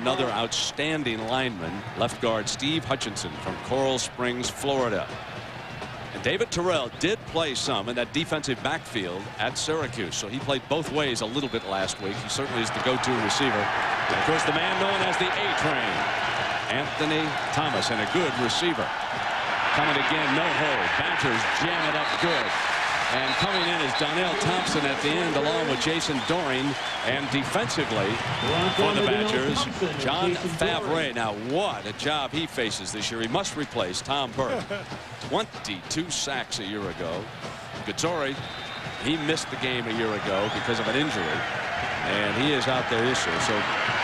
another outstanding lineman, left guard Steve Hutchinson from Coral Springs, Florida. And David Terrell did play some in that defensive backfield at Syracuse, so he played both ways a little bit last week. He certainly is the go-to receiver. And of course, the man known as the A-Train, Anthony Thomas, and a good receiver. Coming again, no hold. Badgers jam it up good. And coming in is Donnell Thompson at the end, along with Jason Doring. And defensively for the Badgers, John Favre. Now, what a job he faces this year. He must replace Tom Burke. 22 sacks a year ago. Guttori, he missed the game a year ago because of an injury. And he is out there this year. So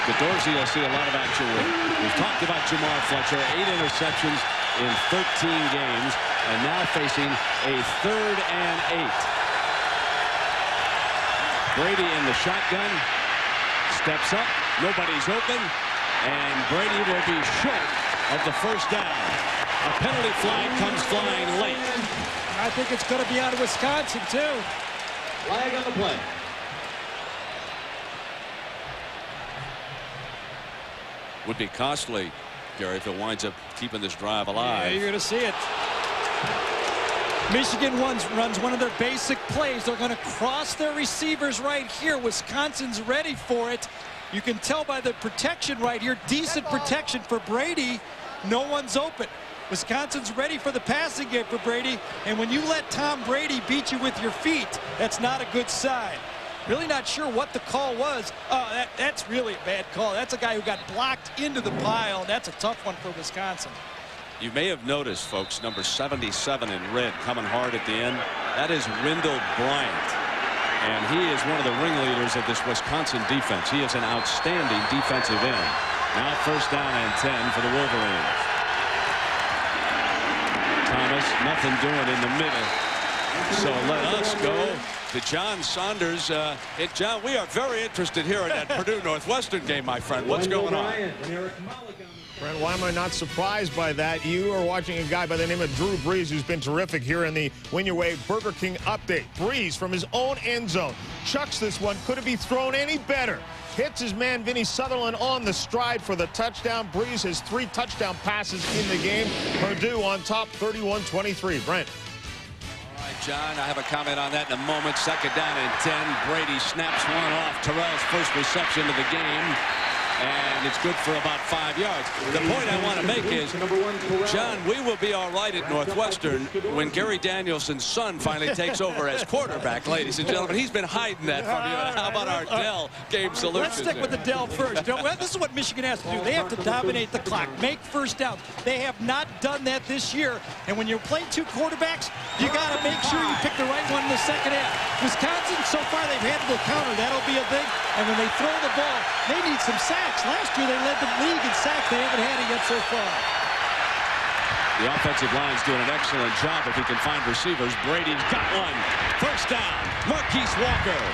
Guttori will see a lot of action with. We've talked about Jamar Fletcher, 8 interceptions in 13 games, and now facing a 3rd and 8. Brady in the shotgun, steps up, nobody's open, and Brady will be short of the first down. A penalty flag comes flying late. I think it's going to be out of Wisconsin, too. Flag on the play. Would be costly, Gary, if it winds up keeping this drive alive. Yeah, you're going to see it. Michigan runs one of their basic plays. They're going to cross their receivers right here. Wisconsin's ready for it. You can tell by the protection right here. Decent protection for Brady. No one's open. Wisconsin's ready for the passing game for Brady. And when you let Tom Brady beat you with your feet, that's not a good sign. Really not sure what the call was. Oh, that's really a bad call. That's a guy who got blocked into the pile, and that's a tough one for Wisconsin. You may have noticed, folks, number 77 in red coming hard at the end. That is Wendell Bryant. And he is one of the ringleaders of this Wisconsin defense. He is an outstanding defensive end. Now 1st down and 10 for the Wolverines. Thomas, nothing doing in the middle. So let us go to John Saunders. John, we are very interested here in that Purdue Northwestern game, my friend. What's going on? Brent, why am I not surprised by that? You are watching a guy by the name of Drew Brees, who's been terrific here in the Win Your Way Burger King update. Brees from his own end zone chucks this one. Could it be thrown any better? Hits his man Vinny Sutherland on the stride for the touchdown. Brees has 3 touchdown passes in the game. Purdue on top, 31-23. Brent. All right, John, I have a comment on that in a moment. 2nd down and 10. Brady snaps one off. Terrell's first reception of the game. And it's good for about 5 yards. The point I want to make is, John, we will be all right at Northwestern when Gary Danielson's son finally takes over as quarterback, ladies and gentlemen. He's been hiding that from you. How about our Dell game solution? Let's stick with the Dell first. This is what Michigan has to do. They have to dominate the clock, make first downs. They have not done that this year. And when you play 2 quarterbacks, you got to make sure you pick the right one in the second half. Wisconsin, so far, they've handled the counter. That'll be a thing. And when they throw the ball, they need some sacks. Last year, they led the league in sacks. They haven't had it yet so far. The offensive line's doing an excellent job if he can find receivers. Brady's got one. 1st down. Marquise Walker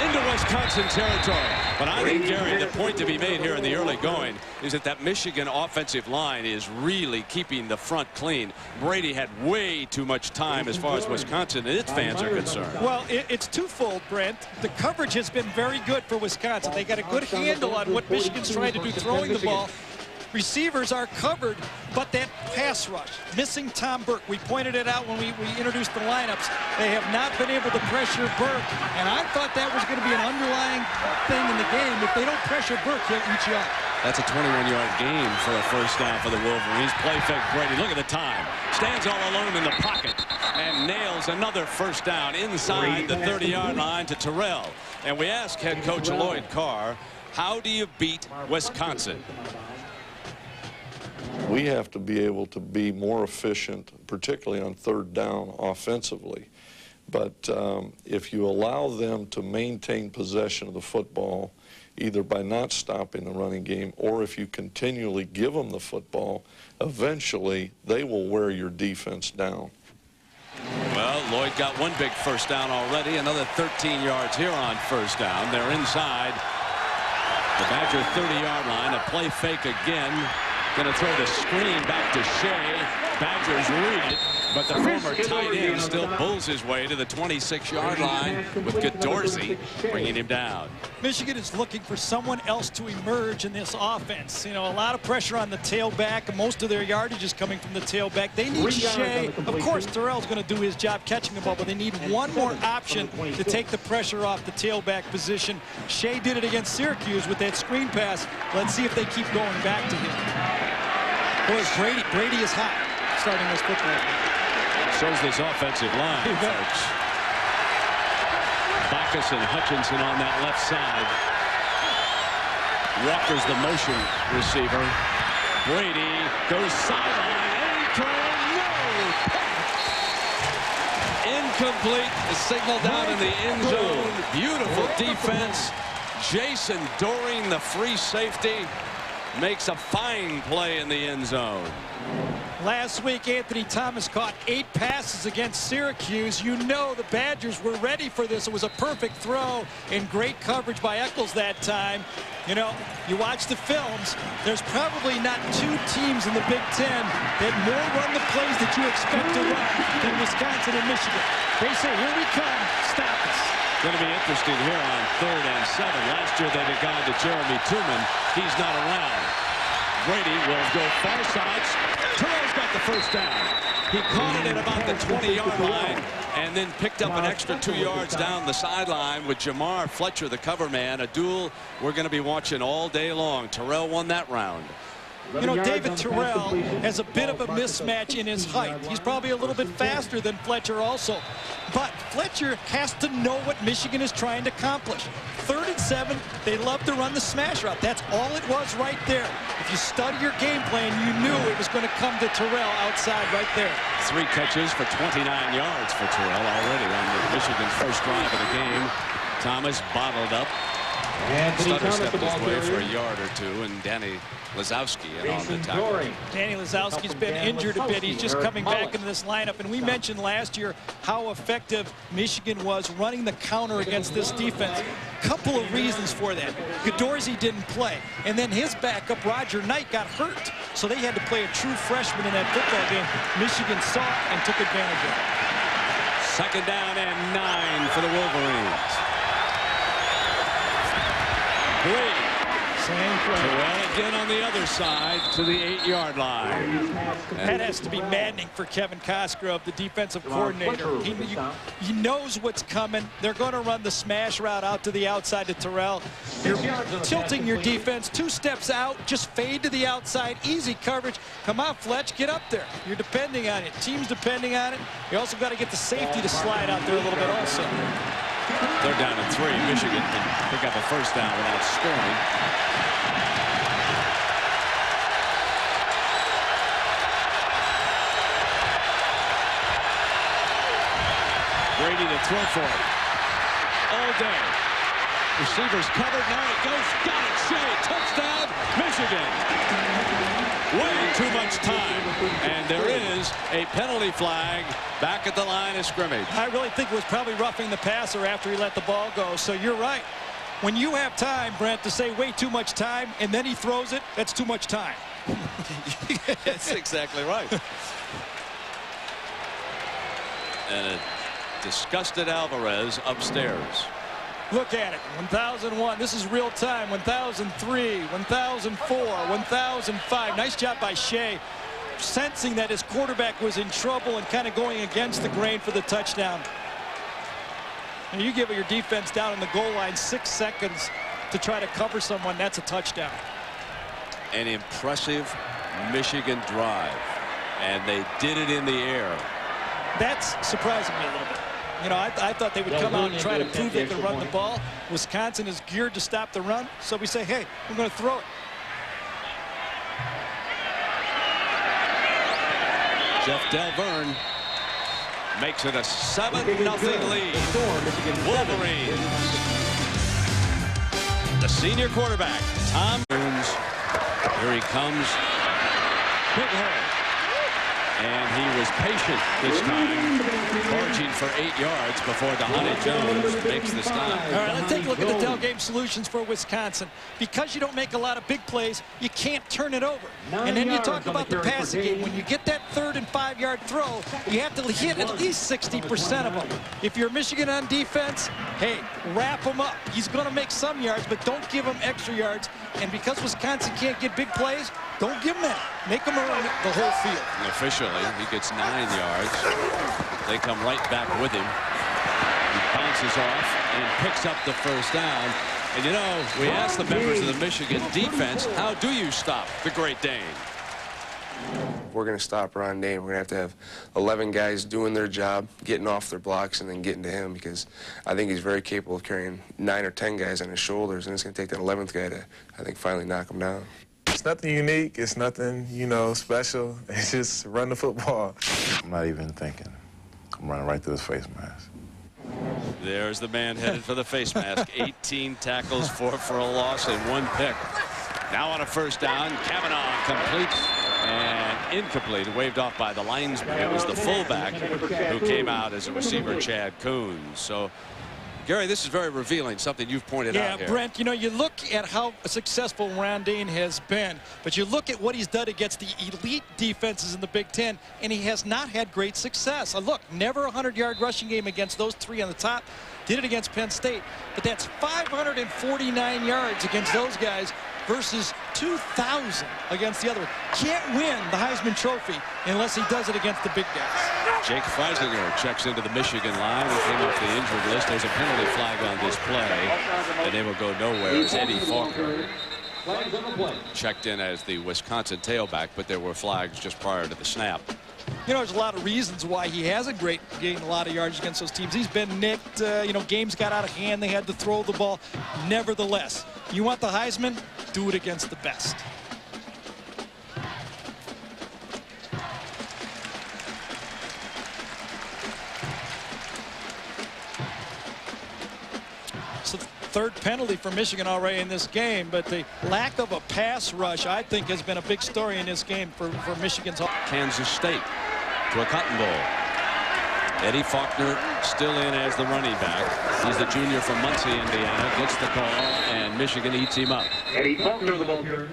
into Wisconsin territory. But I think, Gary, the point to be made here in the early going is that Michigan offensive line is really keeping the front clean. Brady had way too much time as far as Wisconsin and its fans are concerned. Well, it's twofold, Brent. The coverage has been very good for Wisconsin. They got a good handle on what Michigan's trying to do throwing the ball. Receivers are covered, but that pass rush, missing Tom Burke. We pointed it out when we introduced the lineups. They have not been able to pressure Burke, and I thought that was going to be an underlying thing in the game. If they don't pressure Burke, he'll eat you up. That's a 21-yard gain for a 1st down for the Wolverines. Play fake Brady. Look at the time. Stands all alone in the pocket and nails another 1st down inside the 30-yard line to Terrell. And we ask head coach Lloyd Carr, how do you beat Wisconsin? We have to be able to be more efficient, particularly on 3rd down offensively. But if you allow them to maintain possession of the football, either by not stopping the running game or if you continually give them the football, eventually they will wear your defense down. Well, Lloyd got one big 1st down already. Another 13 yards here on 1st down. They're inside the Badger 30-yard line. A play fake again. Going to throw the screen back to Shea. Badgers read it. But the former tight end still bulls his way to the 26-yard line with Godorsey bringing him down. Michigan is looking for someone else to emerge in this offense. You know, a lot of pressure on the tailback. Most of their yardage is coming from the tailback. They need Shea. Of course, Terrell's going to do his job catching the ball, but they need one more option to take the pressure off the tailback position. Shea did it against Syracuse with that screen pass. Let's see if they keep going back to him. Boy, Brady is hot starting this football game. So's this offensive line, folks. Backus and Hutchinson on that left side. Walker's the motion receiver. Brady goes sideline. Incomplete. The signal down in the end zone. Beautiful defense. Jason Doring, the free safety, makes a fine play in the end zone. Last week, Anthony Thomas caught 8 passes against Syracuse. You know the Badgers were ready for this. It was a perfect throw and great coverage by Eccles that time. You know, you watch the films, there's probably not 2 teams in the Big Ten that more run the plays that you expect to run than Wisconsin and Michigan. They say, here we come, stop us. Going to be interesting here on 3rd and 7. Last year they had gone to Jeremy Tooman. He's not around. Brady will go far side. Terrell's got the first down. He caught it at about the 20-yard line and then picked up an extra 2 yards down the sideline with Jamar Fletcher, the cover man. A duel we're going to be watching all day long. Terrell won that round. You know, David Terrell has a bit of a mismatch in his height. He's probably a little bit faster than Fletcher also. But Fletcher has to know what Michigan is trying to accomplish. 3rd and 7, they love to run the smash route. That's all it was right there. If you study your game plan, you knew it was going to come to Terrell outside right there. 3 catches for 29 yards for Terrell already on Michigan's first drive of the game. Thomas bottled up. Stutter stepped his way for a yard or 2, and Danny Lazowski on the tackle. Danny Lazowski's been injured a bit. He's just coming back into this lineup. And we mentioned last year how effective Michigan was running the counter against this defense. Couple of reasons for that. Godorsey didn't play. And then his backup, Roger Knight, got hurt. So they had to play a true freshman in that football game. Michigan saw it and took advantage of it. 2nd down and 9 for the Wolverines. Brady. Same play. Terrell again on the other side to the 8-yard line. That has to be maddening for Kevin Cosgrove, the defensive coordinator. He knows what's coming. They're going to run the smash route out to the outside to Terrell. You're tilting your defense 2 steps out, just fade to the outside, easy coverage. Come on, Fletch, get up there. You're depending on it. Team's depending on it. You also got to get the safety to slide out there a little bit also. 3rd down and 3. Michigan can pick up a first down without scoring. Brady to throw for it. All day. Receivers covered. Now it goes. Got it. Shea. Touchdown. Michigan. Way too much time. And there is a penalty flag back at the line of scrimmage. I really think it was probably roughing the passer after he let the ball go. So you're right. When you have time, Brent, to say way too much time, and then he throws it, that's too much time. That's exactly right. And a disgusted Alvarez upstairs. Look at it. 1001. This is real time. 1003, 1004, 1005. Nice job by Shea, sensing that his quarterback was in trouble and kind of going against the grain for the touchdown. And you give your defense down in the goal line 6 seconds to try to cover someone, that's a touchdown. An impressive Michigan drive, and they did it in the air. That's surprising me a little bit. You know, I thought they would come out and try to prove they can run the ball. Wisconsin is geared to stop the run, so we say, hey, we're going to throw it. Jeff Delverne makes it a 7-0 lead. Wolverines. The senior quarterback, Tom Jones. Here he comes. Big hole. And he was patient this time, charging for 8 yards before Dhani Jones makes the stop. All right, let's take a look at the Dell Game solutions for Wisconsin. Because you don't make a lot of big plays, you can't turn it over. And then you talk about the passing game. When you get that 3rd and 5-yard throw, you have to hit at least 60% of them. If you're Michigan on defense, hey, wrap him up. He's going to make some yards, but don't give him extra yards. And because Wisconsin can't get big plays, don't give him that. Make him around the whole field. And officially, he gets 9 yards. They come right back with him. He bounces off and picks up the first down. And, you know, we asked the members of the Michigan defense, how do you stop the Great Dane? If we're going to stop Ron Dayne, we're going to have 11 guys doing their job, getting off their blocks, and then getting to him, because I think he's very capable of carrying 9 or 10 guys on his shoulders, and it's going to take that 11th guy to, I think, finally knock him down. It's nothing unique. It's nothing, you know, special. It's just run the football. I'm not even thinking. I'm running right through his face mask. There's the man headed for the face mask. 18 tackles, 4 for a loss, and 1 pick. Now on a first down, Kavanaugh completes and incomplete, waved off by the linesman. It was the fullback who came out as a receiver, Chad Coons. So, Gary, this is very revealing, something you've pointed out here. Yeah, Brent, you know, you look at how successful Ron Dayne has been, but you look at what he's done against the elite defenses in the Big Ten, and he has not had great success. Look, never a 100-yard rushing game against those 3 on the top. Did it against Penn State, but that's 549 yards against those guys versus 2,000 against the other. Can't win the Heisman Trophy unless he does it against the big guys. Jake Freisinger checks into the Michigan line and came off the injured list. There's a penalty flag on this play, and they will go nowhere as Eddie Faulkner checked in as the Wisconsin tailback, but there were flags just prior to the snap. You know, there's a lot of reasons why he hasn't gained a lot of yards against those teams. He's been nicked. You know, games got out of hand. They had to throw the ball. Nevertheless, you want the Heisman? Do it against the best. So the 3rd penalty for Michigan already in this game, but the lack of a pass rush, I think, has been a big story in this game for Michigan's. Kansas State to a Cotton Bowl. Eddie Faulkner still in as the running back. He's the junior from Muncie, Indiana. Gets the call, and Michigan eats him up. Eddie Faulkner, the ball carrier.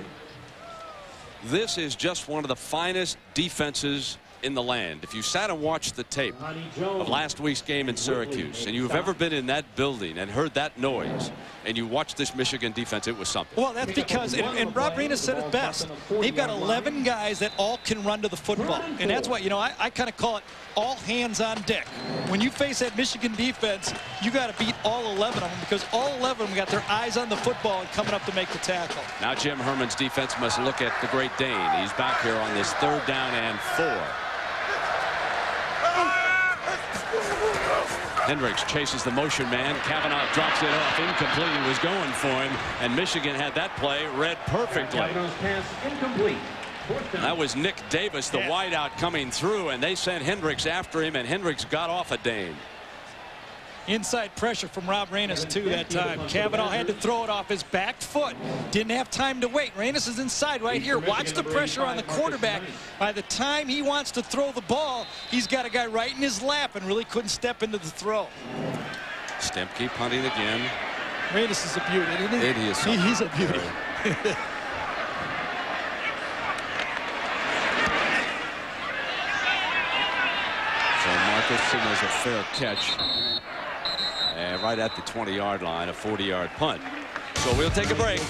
This is just one of the finest defenses in the land. If you sat and watched the tape of last week's game in Syracuse, and you've ever been in that building and heard that noise, and you watched this Michigan defense, it was something. Well, that's because, and Rob Reines said it best, they've got 11 guys that all can run to the football. And that's what, you know, I kind of call it all hands on deck. When you face that Michigan defense, you got to beat all 11 of them, because all 11 of them got their eyes on the football and coming up to make the tackle. Now Jim Herman's defense must look at the Great Dane. He's back here on this 3rd down and 4. Hendricks chases the motion man. Kavanaugh drops it off. Incomplete. He was going for him, and Michigan had that play read perfectly. That was Nick Davis, the wideout, coming through, and they sent Hendricks after him, and Hendricks got off a Dane. Inside pressure from Rob Reines, too, that time. Kavanaugh had to throw it off his back foot. Didn't have time to wait. Reines is inside right here. Watch the pressure on the quarterback. By the time he wants to throw the ball, he's got a guy right in his lap and really couldn't step into the throw. Stempke punting again. Reines is a beauty, isn't he? He's a beauty. So Marcus signals a fair catch. And right at the 20-yard line, a 40-yard punt. So we'll take a break.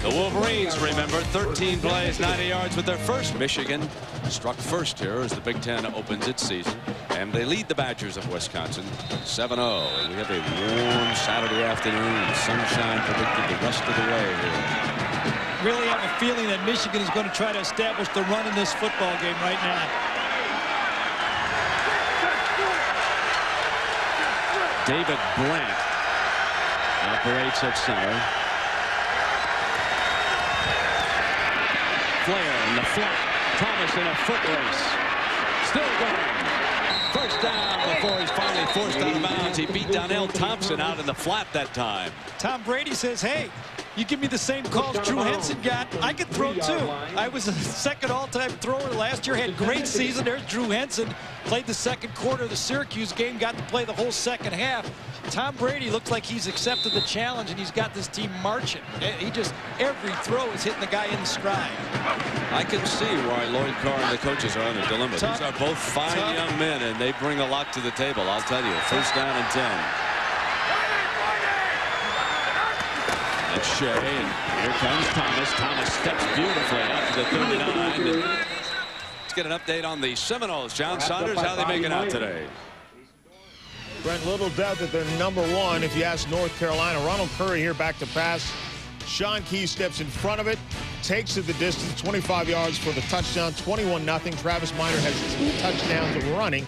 The Wolverines, remember, 13 plays, 90 yards with their first. Michigan struck first here as the Big Ten opens its season. And they lead the Badgers of Wisconsin 7-0. And we have a warm Saturday afternoon. Sunshine predicted the rest of the way here. Really have a feeling that Michigan is going to try to establish the run in this football game right now. David Brandt operates at center. Flair in the flat. Thomas in a foot race. Still going. First down before he's finally forced out of bounds. He beat Donnell Thompson out in the flat that time. Tom Brady says, hey, You give me the same calls Drew Henson got, I could throw too. I was a second all-time thrower last year, had great season. There's Drew Henson, played the second quarter of the Syracuse game, got to play the whole second half. Tom Brady looks like he's accepted the challenge, and he's got this team marching. He just, every throw is hitting the guy in stride. I can see why Lloyd Carr and the coaches are on a dilemma. Tough. These are both fine young men, and they bring a lot to the table, I'll tell you. First down and 10. And Shea, and here comes Thomas. Thomas steps beautifully out to the 39. Let's get an update on the Seminoles. John Saunders, how are they making out today? Brent, little doubt that they're #1 if you ask North Carolina. Ronald Curry here back to pass. Sean Key steps in front of it, takes it the distance, 25 yards for the touchdown, 21-0. Travis Minor has 2 touchdowns running,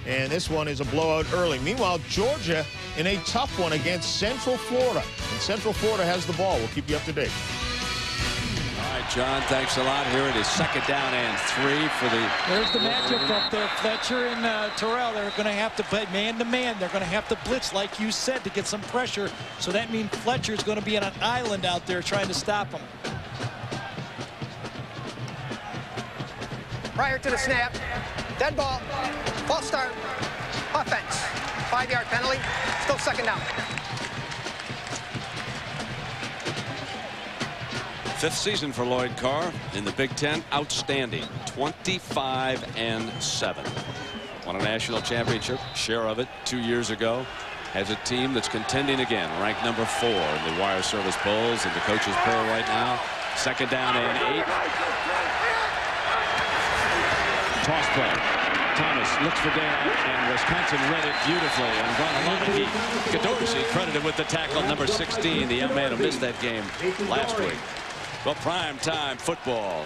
and this one is a blowout early. Meanwhile, Georgia in a tough one against Central Florida. And Central Florida has the ball. We'll keep you up to date. All right, John, thanks a lot. Here it is, second down and 3 for the... There's the matchup up there. Fletcher and Terrell, they're going to have to play man-to-man. They're going to have to blitz, like you said, to get some pressure. So that means Fletcher's going to be on an island out there trying to stop them. Prior to the snap, dead ball, false start, offense, 5-yard penalty, still second down. 5th season for Lloyd Carr in the Big Ten. Outstanding. 25-7. Won a national championship, share of it 2 years ago. Has a team that's contending again, ranked #4 in the wire service polls and the coaches poll right now. Second down and 8. Toss play. Thomas looks for Dale, and Wisconsin read it beautifully and brought a lot of heat. Dorsey credited with the tackle, number 16, the young man who missed that game last week. Well, prime time football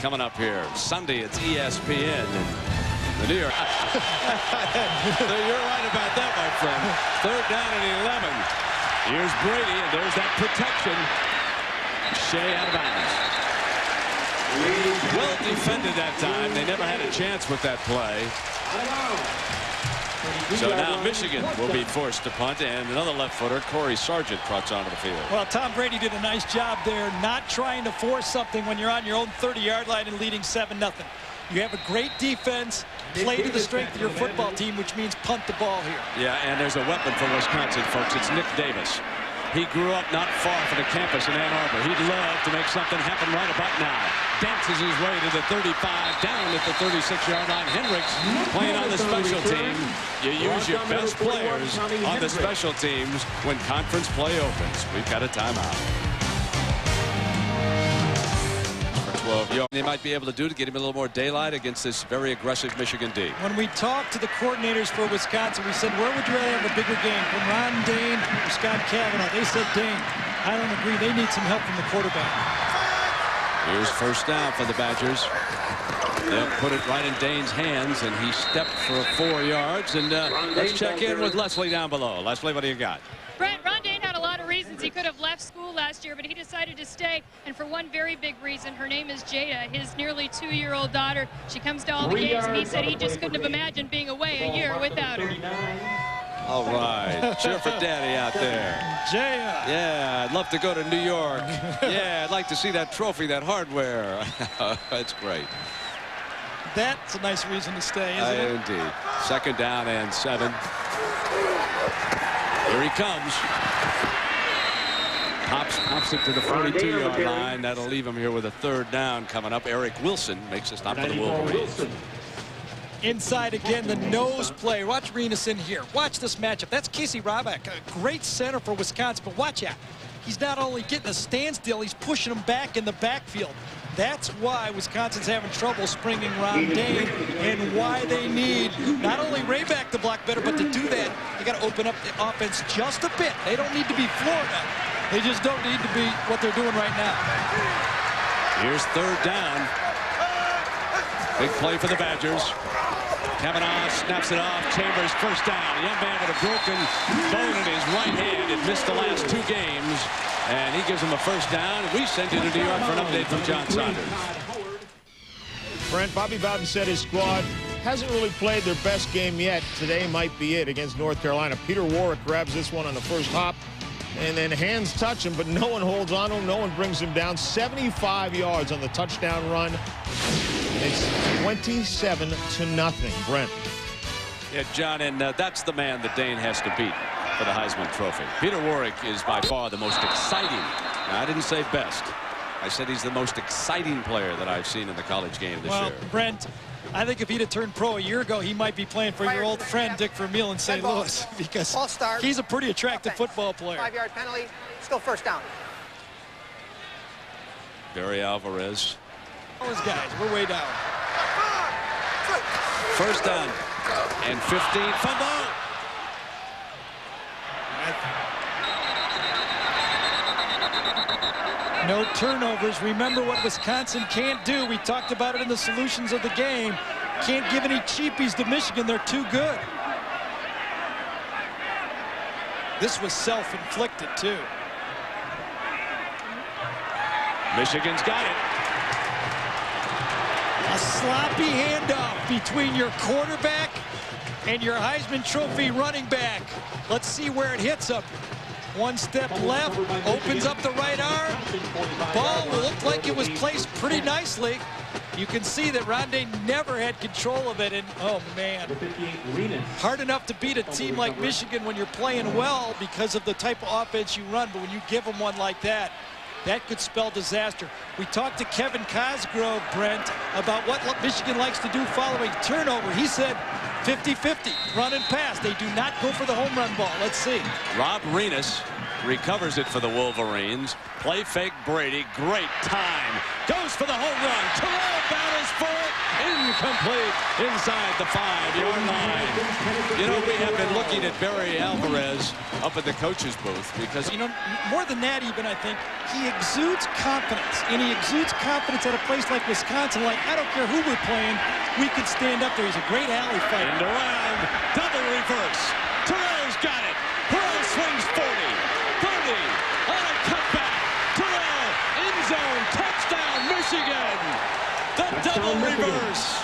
coming up here. Sunday, it's ESPN. And the New York. You're right about that, my friend. Third down and 11. Here's Brady, and there's that protection. Shea out of bounds. Well defended that time. They never had a chance with that play. So now Michigan will be forced to punt, and another left-footer, Corey Sargent, trots onto the field. Well, Tom Brady did a nice job there, not trying to force something when you're on your own 30-yard line and leading 7-0. You have a great defense, play to the strength of your football team, which means punt the ball here. Yeah, and there's a weapon for Wisconsin, folks. It's Nick Davis. He grew up not far from the campus in Ann Arbor. He'd love to make something happen right about now. Dances his way to the 35, down at the 36-yard line. Hendricks playing on the special team. You use your best players on the special teams when conference play opens. We've got a timeout. For 12, they might be able to do to get him a little more daylight against this very aggressive Michigan D. When we talked to the coordinators for Wisconsin, we said, where would you rather have a bigger game, from Ron Dayne or Scott Kavanaugh? They said Dayne. I don't agree. They need some help from the quarterback. Here's first down for the Badgers. They'll put it right in Dayne's hands, and he stepped for 4 yards. And let's check in with Leslie down below. Leslie, what do you got? Brent, Ron Dayne had a lot of reasons he could have left school last year, but he decided to stay, and for one very big reason. Her name is Jada, his nearly 2-year-old daughter. She comes to all the games, and he said he just couldn't have imagined being away a year without her. All right. Cheer for Daddy out there. Jada. Yeah, I'd love to go to New York. Yeah, I'd like to see that trophy, that hardware. That's great. That's a nice reason to stay, isn't it? Indeed. Second down and 7. Here he comes. Pops it to the 42-yard line. That'll leave him here with a third down coming up. Eric Wilson makes a stop for the Wolverines. Inside again, the nose play. Watch Renus in here. Watch this matchup. That's Casey Roback, a great center for Wisconsin. But watch out. He's not only getting a standstill, he's pushing him back in the backfield. That's why Wisconsin's having trouble springing Ron Dayne, and why they need not only Rayback to block better, but to do that, they got to open up the offense just a bit. They don't need to be Florida. They just don't need to be what they're doing right now. Here's third down. Big play for the Badgers. Kavanaugh snaps it off. Chambers first down. A young man with a broken bone in his right hand. It missed the last 2 games. And he gives him a first down. We send you to New York for an update from John Saunders. Brent, Bobby Bowden said his squad hasn't really played their best game yet. Today might be it against North Carolina. Peter Warrick grabs this one on the first hop. and then hands touch him, but no one holds on to him. No one brings him down. 75 yards on the touchdown run. It's 27-0. Brent. Yeah, John, and that's the man that Dane has to beat for the Heisman Trophy. Peter Warrick is by far the most exciting. Now, I didn't say best. I said he's the most exciting player that I've seen in the college game this year. Well, Brent, I think if he'd have turned pro a year ago, he might be playing for your old friend Dick Vermeil in St. Louis, because he's a pretty attractive football player. 5-yard penalty. Still first down. Barry Alvarez. All those guys, we're way down. First down and 15. Fumble. No turnovers. Remember what Wisconsin can't do. We talked about it in the solutions of the game. Can't give any cheapies to Michigan. They're too good. This was self-inflicted, too. Michigan's got it. A sloppy handoff between your quarterback and your Heisman Trophy running back. Let's see where it hits him. One step left, opens up the right arm. Ball looked like it was placed pretty nicely. You can see that Rondé never had control of it, and oh man, hard enough to beat a team like Michigan when you're playing well because of the type of offense you run, but when you give them one like that, that could spell disaster. We talked to Kevin Cosgrove, Brent, about what Michigan likes to do following turnover. He said 50-50, run and pass. They do not go for the home run ball. Let's see. Rob Renas recovers it for the Wolverines. Play fake Brady. Great time. Goes for the home run. Terrell battles for it. Incomplete inside the 5-yard line. You know, we have been looking at Barry Alvarez up at the coach's booth because, you know, more than that even, I think, he exudes confidence. And he exudes confidence at a place like Wisconsin. Like, I don't care who we're playing, we can stand up there. He's a great alley fighter. And around, double reverse. Terrell's got it. Terrell swings 40, 30, on a cutback. Terrell, end zone, touchdown, Michigan. The double reverse.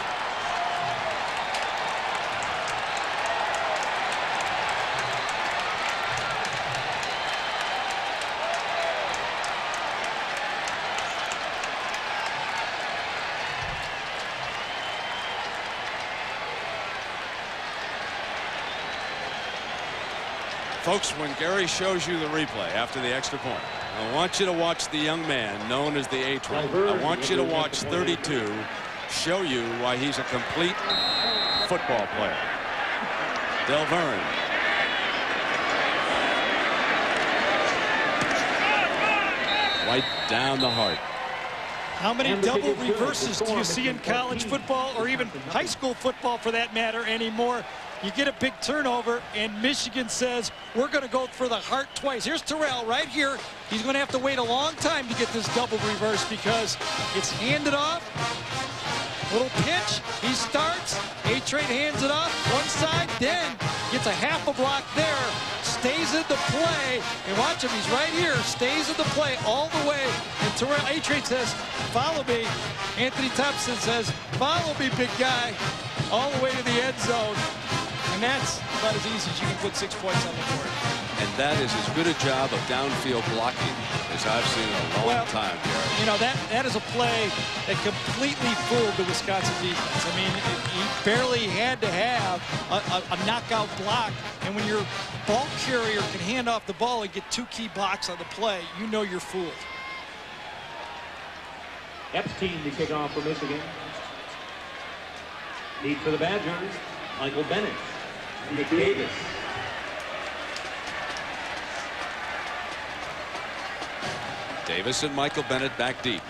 Folks, when Gary shows you the replay after the extra point, I want you to watch the young man known as the A-Train. I want you to watch 32 show you why he's a complete football player. Delverne. Right down the heart. How many double reverses do you see in college football, or even high school football for that matter, anymore? You get a big turnover, and Michigan says, we're going to go for the heart twice. Here's Terrell right here. He's going to have to wait a long time to get this double reverse because it's handed off. Little pitch. He starts. A-Train hands it off. One side, then gets a half a block there. Stays in the play. And watch him. He's right here. Stays in the play all the way. And Terrell, A-Train says, follow me. Anthony Thompson says, follow me, big guy. All the way to the end zone. And that's about as easy as you can put 6 points on the board. And that is as good a job of downfield blocking as I've seen in a long time, Gary. You know, that is a play that completely fooled the Wisconsin defense. I mean, he barely had to have a knockout block. And when your ball carrier can hand off the ball and get 2 key blocks on the play, you know you're fooled. Epstein to kick off for Michigan. Lead for the Badgers, Michael Bennett. Nick Davis. Davis and Michael Bennett back deep.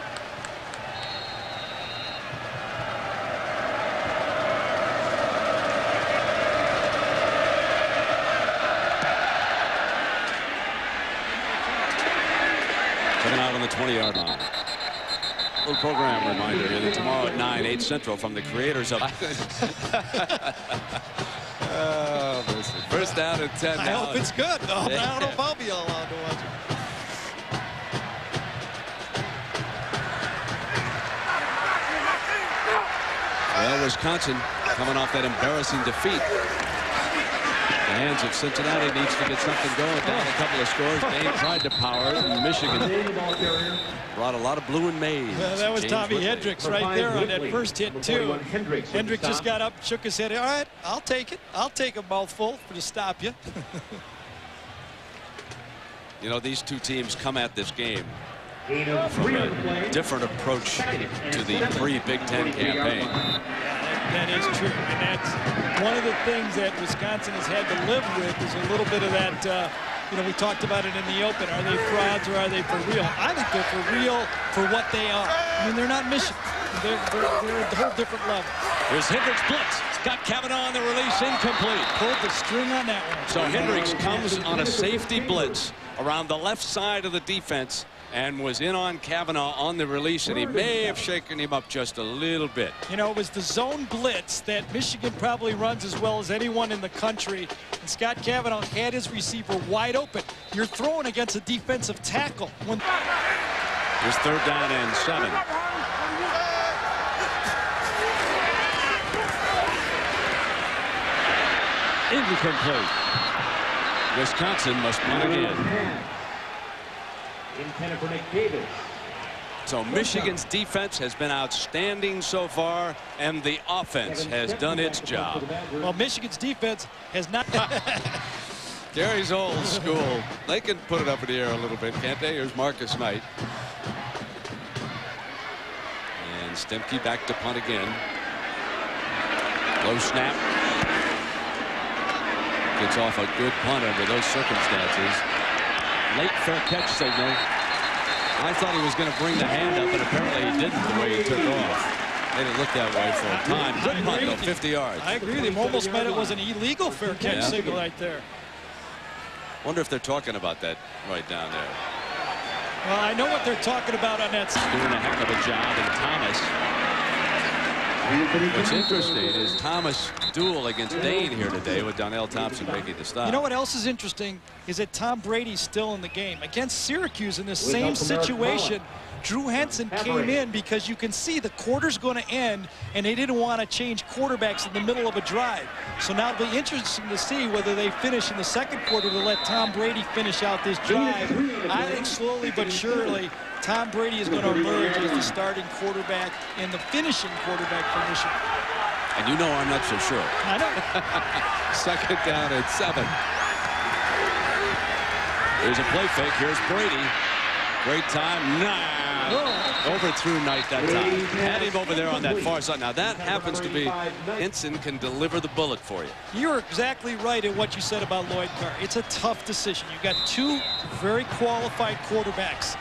Coming out on the 20-yard line. A little program reminder here that tomorrow at 9, 8 Central from the creators of first down and 10 now. I hope it's good. No, I don't know if I'll be allowed to watch it. Well, Wisconsin coming off that embarrassing defeat the hands of Cincinnati. Needs to get something going. Down a couple of scores. Dane tried to power it, and Michigan brought a lot of blue and maize. That was James Tommy Whitley. Hendricks right there on that first hit, too. Hendricks just got up, shook his head. All right, I'll take it. I'll take a mouthful to stop you. You know, these two teams come at this game from a different approach to the pre-Big Ten campaign. That is true, and that's one of the things that Wisconsin has had to live with is a little bit of that. You know, we talked about it in the open. Are they frauds or are they for real? I think they're for real for what they are. I mean, they're not Michigan. They're at a whole different level. Here's Hendricks blitz. Scott Kavanaugh on the release, incomplete. Pulled the string on that one. So Hendricks comes on a safety blitz around the left side of the defense and was in on Kavanaugh on the release, and he may have shaken him up just a little bit. You know, it was the zone blitz that Michigan probably runs as well as anyone in the country. And Scott Kavanaugh had his receiver wide open. You're throwing against a defensive tackle. Here's 3rd down and 7. Incomplete. Wisconsin must punt again. Intended for Nick Davis. So Michigan's defense has been outstanding so far, and the offense has done its job. Well, Michigan's defense has not. Gary's old school. They can put it up in the air a little bit, can't they? Here's Marcus Knight. And Stemke back to punt again. Low snap. Gets off a good punt under those circumstances. Late fair catch signal. I thought he was going to bring the hand up, and apparently he didn't the way he took off. Made it look that way for a time. Good punt, though, 50 yards. I agree with him. Almost meant it was an illegal fair catch signal right there. Wonder if they're talking about that right down there. Well, I know what they're talking about on that. Doing a heck of a job, and Thomas. What's interesting is Thomas' duel against Dane here today with Donnell Thompson making the stop. You know what else is interesting is that Tom Brady's still in the game. Against Syracuse in the same situation, Drew Henson came in because you can see the quarter's going to end, and they didn't want to change quarterbacks in the middle of a drive. So now it'll be interesting to see whether they finish in the second quarter to let Tom Brady finish out this drive. I think slowly but surely Tom Brady is going to emerge as the starting quarterback and the finishing quarterback for Michigan. And you know I'm not so sure. I know. 2nd down and 7. Here's a play fake. Here's Brady. Great time. Overthrew Knight that time. Had him over there on that far side. Now that happens to be Henson can deliver the bullet for you. You're exactly right in what you said about Lloyd Carr. It's a tough decision. You've got two very qualified quarterbacks.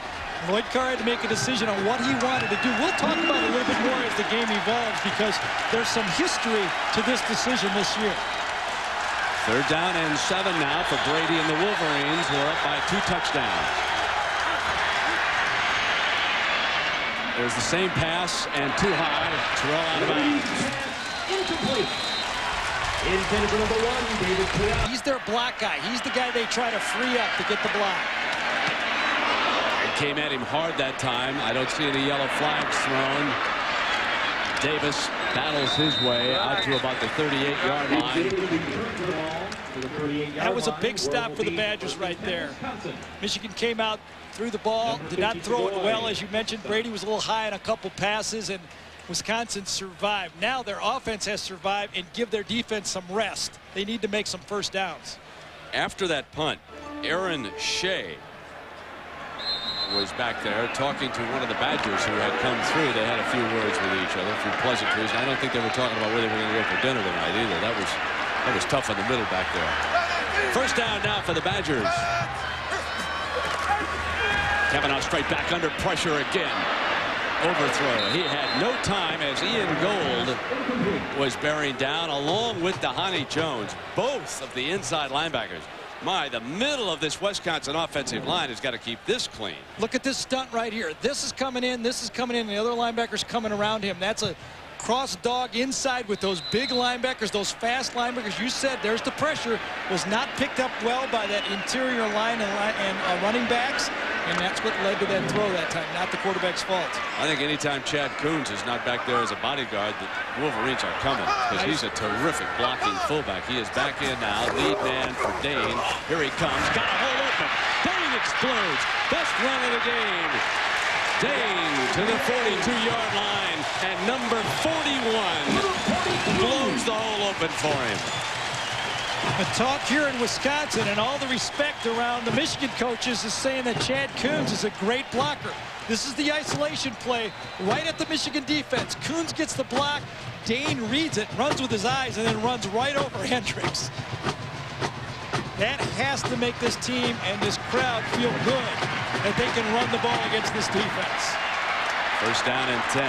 Lloyd Carr had to make a decision on what he wanted to do. We'll talk about it a little bit more as the game evolves because there's some history to this decision this year. 3rd down and 7 now for Brady and the Wolverines. We're up by 2 touchdowns. There's the same pass and too high. Terrell out of bounds. Incomplete. Intended for number 1, David Terrell. He's their block guy. He's the guy they try to free up to get the block. Came at him hard that time. I don't see any yellow flags thrown. Davis battles his way out to about the 38-yard line. That was a big stop for the Badgers right there. Michigan came out, threw the ball, did not throw it well. As you mentioned, Brady was a little high on a couple passes, and Wisconsin survived. Now their offense has survived and give their defense some rest. They need to make some first downs. After that punt, Aaron Shea was back there talking to one of the Badgers who had come through. They had a few words with each other, a few pleasantries. I don't think they were talking about where they were going to go for dinner tonight either. That was tough in the middle back there. 1st down now for the Badgers. Kavanaugh straight back under pressure again. Overthrow. He had no time as Ian Gold was bearing down along with Dahani Jones, both of the inside linebackers. My, the middle of this Wisconsin offensive line has got to keep this clean. Look at this stunt right here. This is coming in, and the other linebacker's coming around him. That's a cross dog inside with those big linebackers, those fast linebackers. You said there's the pressure. Was not picked up well by that interior line and running backs. And that's what led to that throw that time, not the quarterback's fault. I think anytime Chad Coons is not back there as a bodyguard, the Wolverines are coming because he's a terrific blocking fullback. He is back in now. Lead man for Dane. Here he comes. Got a hole open. Dane explodes. Best run of the game. Dane to the 42-yard line. And number 41 blows the hole open for him. The talk here in Wisconsin and all the respect around the Michigan coaches is saying that Chad Coons is a great blocker. This is the isolation play right at the Michigan defense. Coons gets the block. Dane reads it, runs with his eyes, and then runs right over Hendricks. That has to make this team and this crowd feel good that they can run the ball against this defense. First down and 10.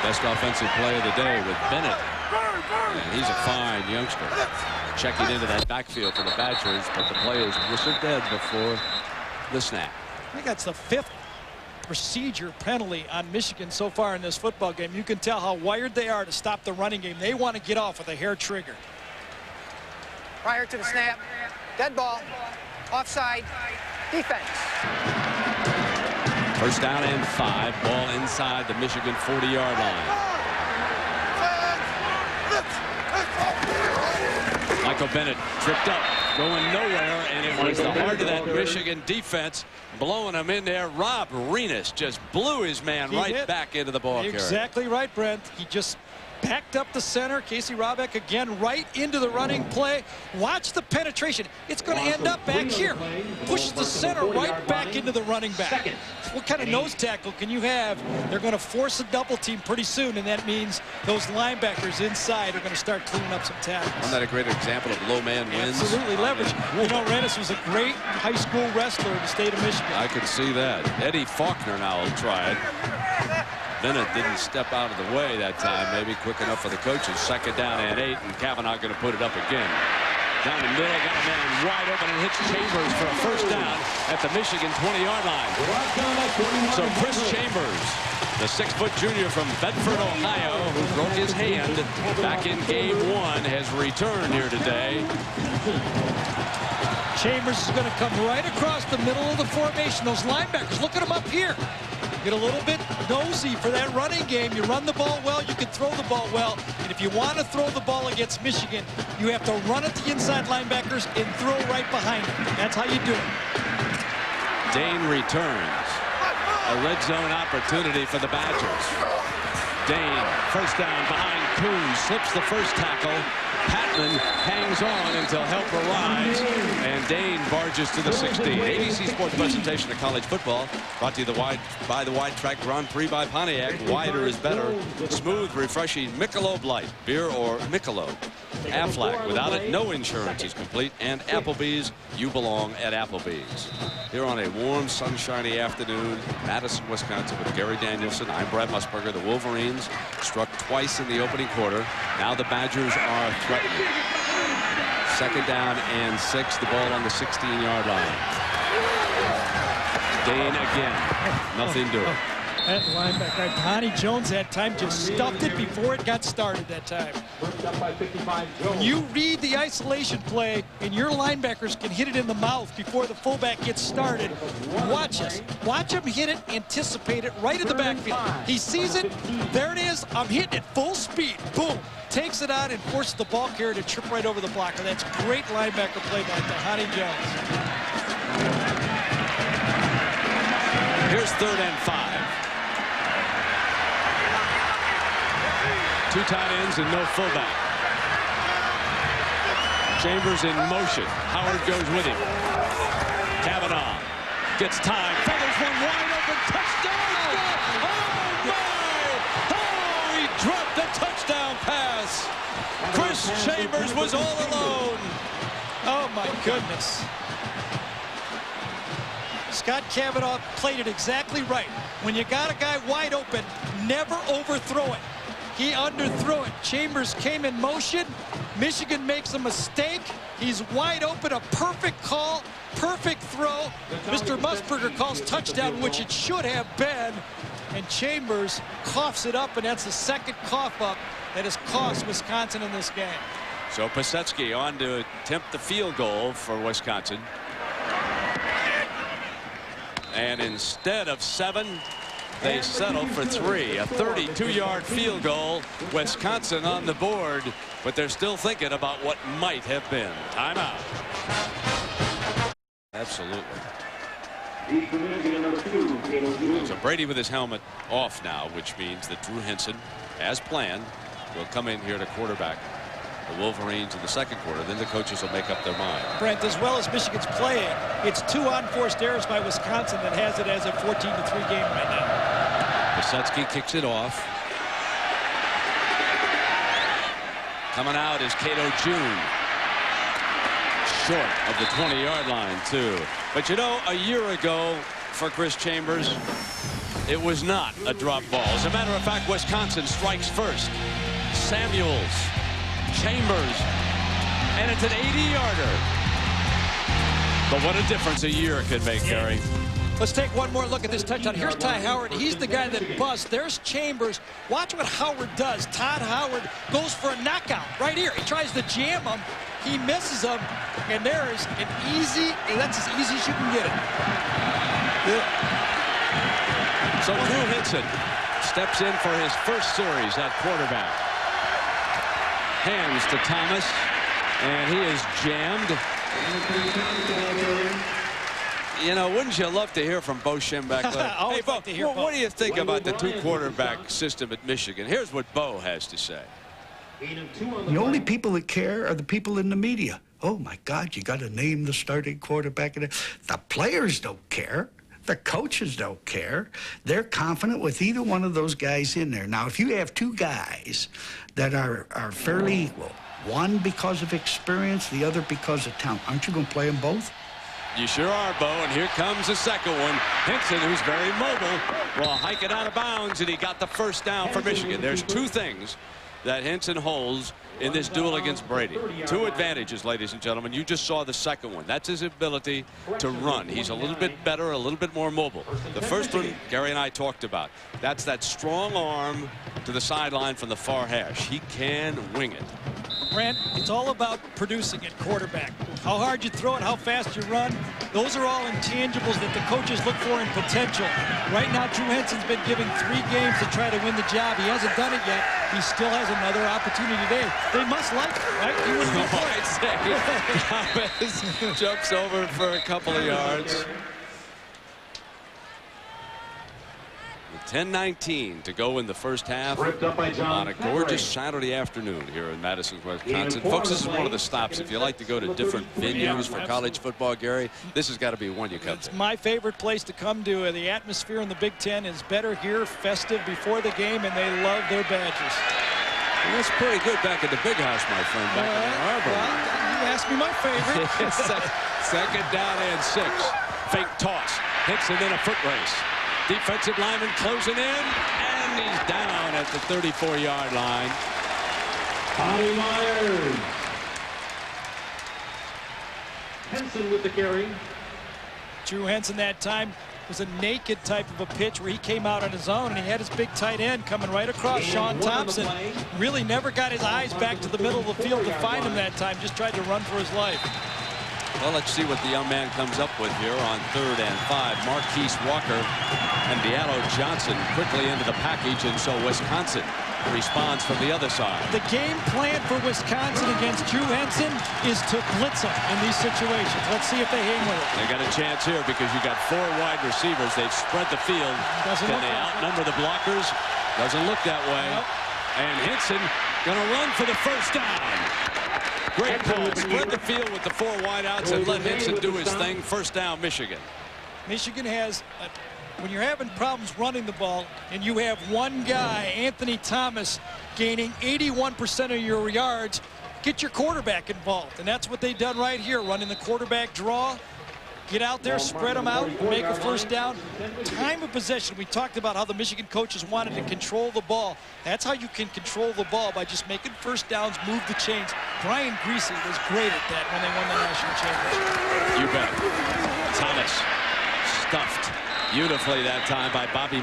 Best offensive play of the day with Bennett. And he's a fine youngster. Checking into that backfield for the Badgers, but the play is whistled dead before the snap. I think that's the 5th procedure penalty on Michigan so far in this football game. You can tell how wired they are to stop the running game. They want to get off with a hair trigger. Prior to the snap, dead ball, offside, defense. First down and 5. Ball inside the Michigan 40-yard line. Michael Bennett tripped up, going nowhere, and it was the heart of that Michigan defense blowing him in there. Rob Renus just blew his man back into the ball carrier. Exactly right, Brent. He just backed up the center. Casey Robeck again right into the running play. Watch the penetration. It's going to end up back here. Pushes the center right back into the running back. What kind of nose tackle can you have? They're going to force a double team pretty soon, and that means those linebackers inside are going to start cleaning up some tackles. Isn't that a great example of low man wins? Absolutely leverage. You know, Rennis was a great high school wrestler in the state of Michigan. I could see that. Eddie Faulkner now will try it. Bennett didn't step out of the way that time, maybe quick enough for the coaches. Second down and 8, and Kavanaugh going to put it up again. Down the middle, got a man wide open and hits Chambers for a first down at the Michigan 20-yard line. So Chris Chambers, the 6-foot junior from Bedford, Ohio, who broke his hand back in game 1, has returned here today. Chambers is going to come right across the middle of the formation. Those linebackers, look at them up here. Get a little bit nosy for that running game. You run the ball well, you can throw the ball well. And if you want to throw the ball against Michigan, you have to run at the inside linebackers and throw right behind them. That's how you do it. Dane returns. A red zone opportunity for the Badgers. Dane, first down behind Coons, slips the first tackle. Patman hangs on until help arrives, and Dane barges to the 16. ABC Sports presentation of college football brought to you by the Wide Track Grand Prix by Pontiac. Wider is better. Smooth, refreshing Michelob Light, beer or Michelob. Aflac, without it, no insurance is complete. And Applebee's, you belong at Applebee's. Here on a warm, sunshiny afternoon, Madison, Wisconsin, with Gary Danielson. I'm Brad Musburger. The Wolverines struck twice in the opening quarter. Now the Badgers are threatening. Second down and 6. The ball on the 16-yard line. Dane again. Nothing doing. That linebacker, Connie Jones, that time just stuffed it before it got started that time. When you read the isolation play and your linebackers can hit it in the mouth before the fullback gets started, watch this. Watch him hit it, anticipate it right in the backfield. He sees it. There it is. I'm hitting it full speed. Boom. Takes it out and forces the ball carrier to trip right over the blocker. That's great linebacker play by Tahani Jones. Here's 3rd and 5. 2 tight ends and no fullback. Chambers in motion. Howard goes with him. Kavanaugh gets time. Feathers one wide open. Touchdown! Oh, my! Oh, he dropped a touchdown pass. Chris Chambers was all alone. Oh, my goodness. Scott Kavanaugh played it exactly right. When you got a guy wide open, never overthrow it. He underthrew it. Chambers came in motion. Michigan makes a mistake. He's wide open. A perfect call. Perfect throw. Mr. Musburger calls touchdown, which it should have been. and Chambers coughs it up, and that's the second cough up that has cost Wisconsin in this game. So Pisetsky on to attempt the field goal for Wisconsin. And instead of 7, they settle for 3. A 32-yard field goal. Wisconsin on the board, but they're still thinking about what might have been. Timeout. Absolutely. So Brady with his helmet off now, which means that Drew Henson, as planned, will come in here to quarterback the Wolverines in the second quarter. Then the coaches will make up their mind. Brent, as well as Michigan's playing, it's 2 unforced errors by Wisconsin that has it as a 14-3 game right now. Pisetsky kicks it off. Coming out is Cato June. Short of the 20-yard line, too. But you know, a year ago for Chris Chambers, it was not a drop ball. As a matter of fact, Wisconsin strikes first. Samuels, Chambers, and it's an 80-yarder. But what a difference a year could make, Gary. Let's take one more look at this touchdown. Here's Ty Howard. He's the guy that busts. There's Chambers. Watch what Howard does. Todd Howard goes for a knockout right here. He tries to jam him. He misses him. And there's an easy, and that's as easy as you can get it. So Drew Henson steps in for his first series at quarterback. Hands to Thomas, and he is jammed. You know, wouldn't you love to hear from Bo Schembechler? Hey, Bo, what do you think about the 2-quarterback system at Michigan? Here's what Bo has to say. The only people that care are the people in the media. Oh, my God, you got to name the starting quarterback. The players don't care. The coaches don't care. They're confident with either one of those guys in there. Now, if you have 2 guys that are fairly equal, one because of experience, the other because of talent, aren't you going to play them both? You sure are, Bo, and here comes the second one. Henson, who's very mobile, will hike it out of bounds, and he got the first down for Michigan. There's 2 things that Henson holds in this duel against Brady. 2 advantages, ladies and gentlemen. You just saw the second one. That's his ability to run. He's a little bit better, a little bit more mobile. The first one, Gary and I talked about. That's that strong arm to the sideline from the far hash. He can wing it. Brent, it's all about producing at quarterback. How hard you throw it, how fast you run, those are all intangibles that the coaches look for in potential. Right now, Drew Henson's been given 3 games to try to win the job. He hasn't done it yet. He still has another opportunity today. They must like it, right? He wouldn't be I'd say Thomas jumps over for a couple of yards. 10:19 to go in the first half on a gorgeous Saturday afternoon here in Madison, Wisconsin. Folks, this is one of the stops. If you like to go to different venues for college football, Gary, this has got to be one you come to. It's my favorite place to come to. The atmosphere in the Big Ten is better here, festive before the game, and they love their badges. Well, that's pretty good back at the Big House, my friend, back in Ann Arbor. Well, you asked me my favorite. Second down and 6. Fake toss. Henson in a foot race. Defensive lineman closing in, and he's down at the 34-yard line. Bobby Myers. Henson with the carry. Drew Henson that time was a naked type of a pitch where he came out on his own, and he had his big tight end coming right across. Sean Thompson really never got his eyes back to the middle of the field to find him that time, just tried to run for his life. Well, let's see what the young man comes up with here on 3rd and 5. Marquise Walker and Diallo Johnson quickly into the package, and so Wisconsin responds from the other side. The game plan for Wisconsin against Drew Henson is to blitz him in these situations. Let's see if they hang with it. They got a chance here because you got 4 wide receivers. They've spread the field. Can they outnumber the blockers? Doesn't look that way. Nope. And Henson going to run for the first down. Great call. Spread the field with the 4 wideouts and let Henson do his thing. First down, Michigan. Michigan has, when you're having problems running the ball and you have one guy, Anthony Thomas, gaining 81% of your yards, get your quarterback involved. And that's what they've done right here, running the quarterback draw. Get out there, spread them out, make a first down. Time of possession. We talked about how the Michigan coaches wanted to control the ball. That's how you can control the ball, by just making first downs, move the chains. Brian Griese was great at that when they won the national championship. You bet. Thomas stuffed beautifully that time by Bobby.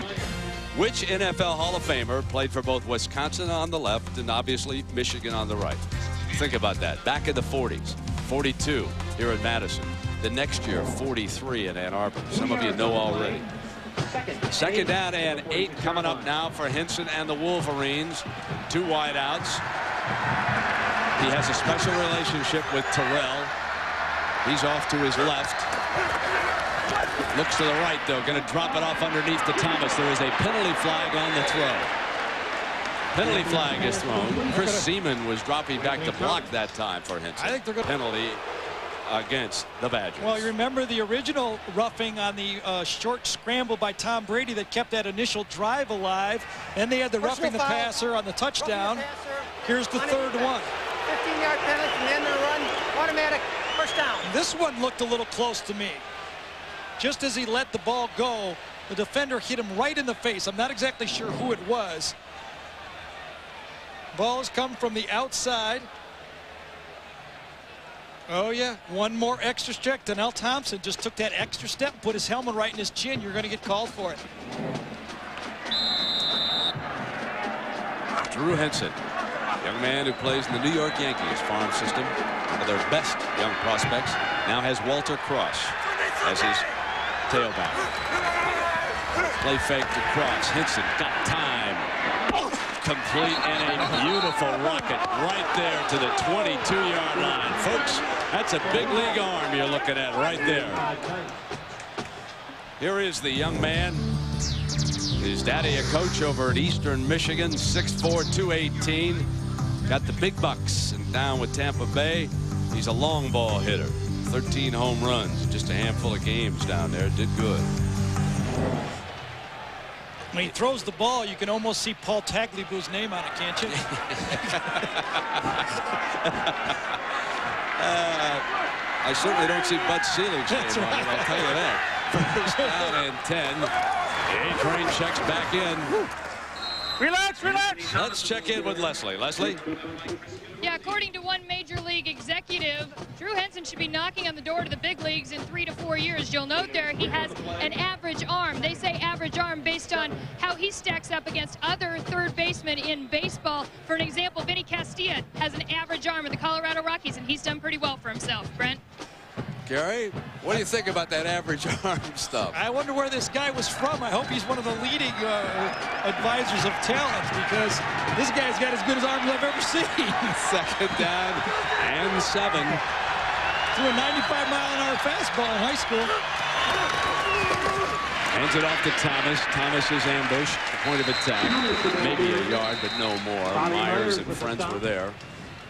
Which NFL Hall of Famer played for both Wisconsin on the left and obviously Michigan on the right? Think about that. Back in the 40s, 42 here in Madison. The next year, 43 in Ann Arbor. Some of you know already. Second down and 8 coming up now for Hinson and the Wolverines. 2 wideouts. He has a special relationship with Terrell. He's off to his left. Looks to the right, though. Going to drop it off underneath to Thomas. There is a penalty flag on the throw. Penalty flag is thrown. Chris Seaman was dropping back to block that time for Hinson. I think they're going to penalty against the Badgers. Well, you remember the original roughing on the short scramble by Tom Brady that kept that initial drive alive. Then they had the roughing the passer on the touchdown. Here's the third one. 15-yard penalty from the end of the run. Automatic first down. This one looked a little close to me. Just as he let the ball go, the defender hit him right in the face. I'm not exactly sure who it was. Ball has come from the outside. Oh, yeah. One more extra step. Donnell Thompson just took that extra step, put his helmet right in his chin. You're going to get called for it. Drew Henson, young man who plays in the New York Yankees farm system, one of their best young prospects, now has Walter Cross as his tailback. Play fake to Cross. Henson got time. Complete and a beautiful rocket right there to the 22-yard line. Folks, that's a big league arm you're looking at right there. Here is the young man. His daddy a coach over at Eastern Michigan, 6'4", 218. Got the big bucks and down with Tampa Bay. He's a long ball hitter. 13 home runs, just a handful of games down there. Did good. When he throws the ball, you can almost see Paul Tagliabue's name on it, can't you? I certainly don't see Bud Selig's name on it, I'll tell you that. First down and 10. A-Train checks back in. Relax, relax. Let's check in with Leslie. Leslie? Yeah, according to one major league executive, Drew Henson should be knocking on the door to the big leagues in 3 to 4 years. You'll note there he has an average arm. They say average arm based on how he stacks up against other third basemen in baseball. For an example, Vinny Castilla has an average arm in the Colorado Rockies, and he's done pretty well for himself. Brent? Gary, what do you think about that average arm stuff? I wonder where this guy was from. I hope he's one of the leading advisors of talent, because this guy's got as good as arms I've ever seen. Second down and 7. Threw a 95-mile-an-hour fastball in high school. Hands it off to Thomas. Thomas's ambush, point of attack. Maybe a yard, but no more. Myers and friends were there.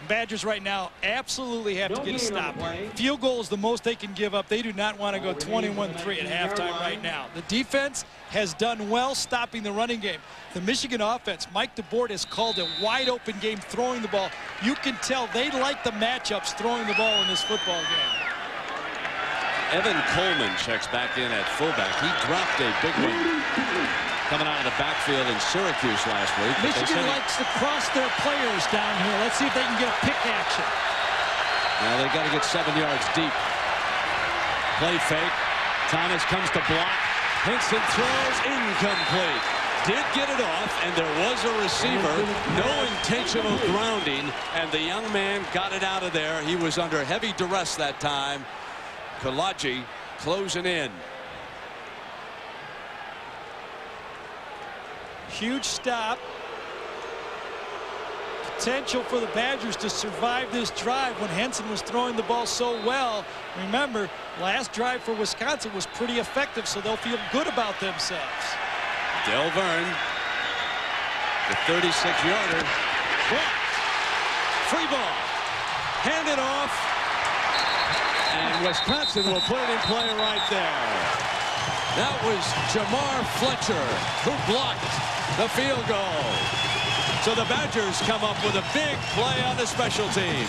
Badgers right now absolutely have to get a stop. Field goal is the most they can give up. They do not want to go 21-3 at halftime right now. The defense has done well stopping the running game. The Michigan offense, Mike DeBoer has called a wide-open game throwing the ball. You can tell they like the matchups throwing the ball in this football game. Evan Coleman checks back in at fullback. He dropped a big one coming out of the backfield in Syracuse last week. Michigan likes to cross their players down here. Let's see if they can get a pick action. Now they got to get 7 yards deep. Play fake. Thomas comes to block. Henson throws incomplete. Did get it off, and there was a receiver. No intentional grounding, and the young man got it out of there. He was under heavy duress that time. Kalaji closing in. Huge stop. Potential for the Badgers to survive this drive when Henson was throwing the ball so well. Remember, last drive for Wisconsin was pretty effective, so they'll feel good about themselves. Delverne, the 36-yarder. Free ball. Hand it off. And Wisconsin will put it in play right there. That was Jamar Fletcher who blocked the field goal. So the Badgers come up with a big play on the special team.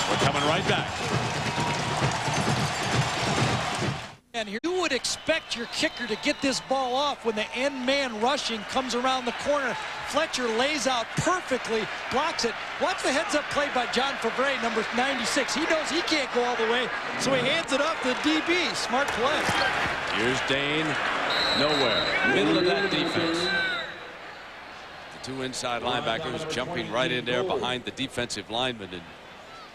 We're coming right back. And here you would expect your kicker to get this ball off when the end man rushing comes around the corner. Fletcher lays out perfectly, blocks it. Watch the heads-up play by John Favre, number 96. He knows he can't go all the way, so he hands it off to the DB. Smart play. Here's Dane. Nowhere. Middle of that defense. The two inside linebackers jumping right in there behind the defensive lineman. And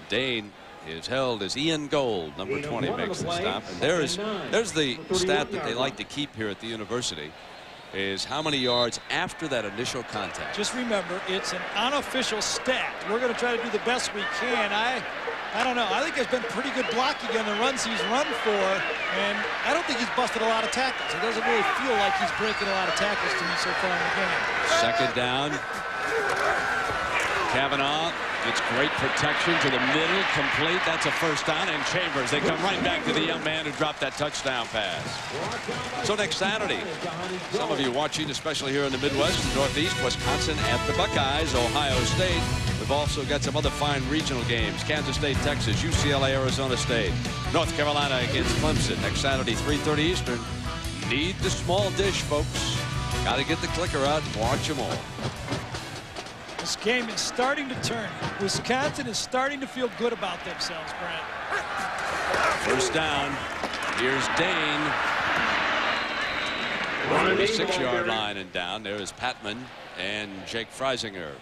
Dane is held as Ian Gold, number 20, makes the stop. And there's the stat that they like to keep here at the university, is how many yards after that initial contact. Just remember, it's an unofficial stat. We're going to try to do the best we can. I don't know. I think there's been pretty good blocking on the runs he's run for, and I don't think he's busted a lot of tackles. It doesn't really feel like he's breaking a lot of tackles to me so far in the game. Second down. Kavanaugh gets great protection to the middle, complete. That's a first down, and Chambers, they come right back to the young man who dropped that touchdown pass. So next Saturday, some of you watching, especially here in the Midwest and Northeast, Wisconsin at the Buckeyes, Ohio State. We've also got some other fine regional games. Kansas State, Texas, UCLA, Arizona State, North Carolina against Clemson. Next Saturday, 3:30 Eastern. Need the small dish, folks. Got to get the clicker out and watch them all. This game is starting to turn. Wisconsin is starting to feel good about themselves, Brent. First down. Here's Dane. On the 6-yard line and down. There is Patman and Jake Freisinger.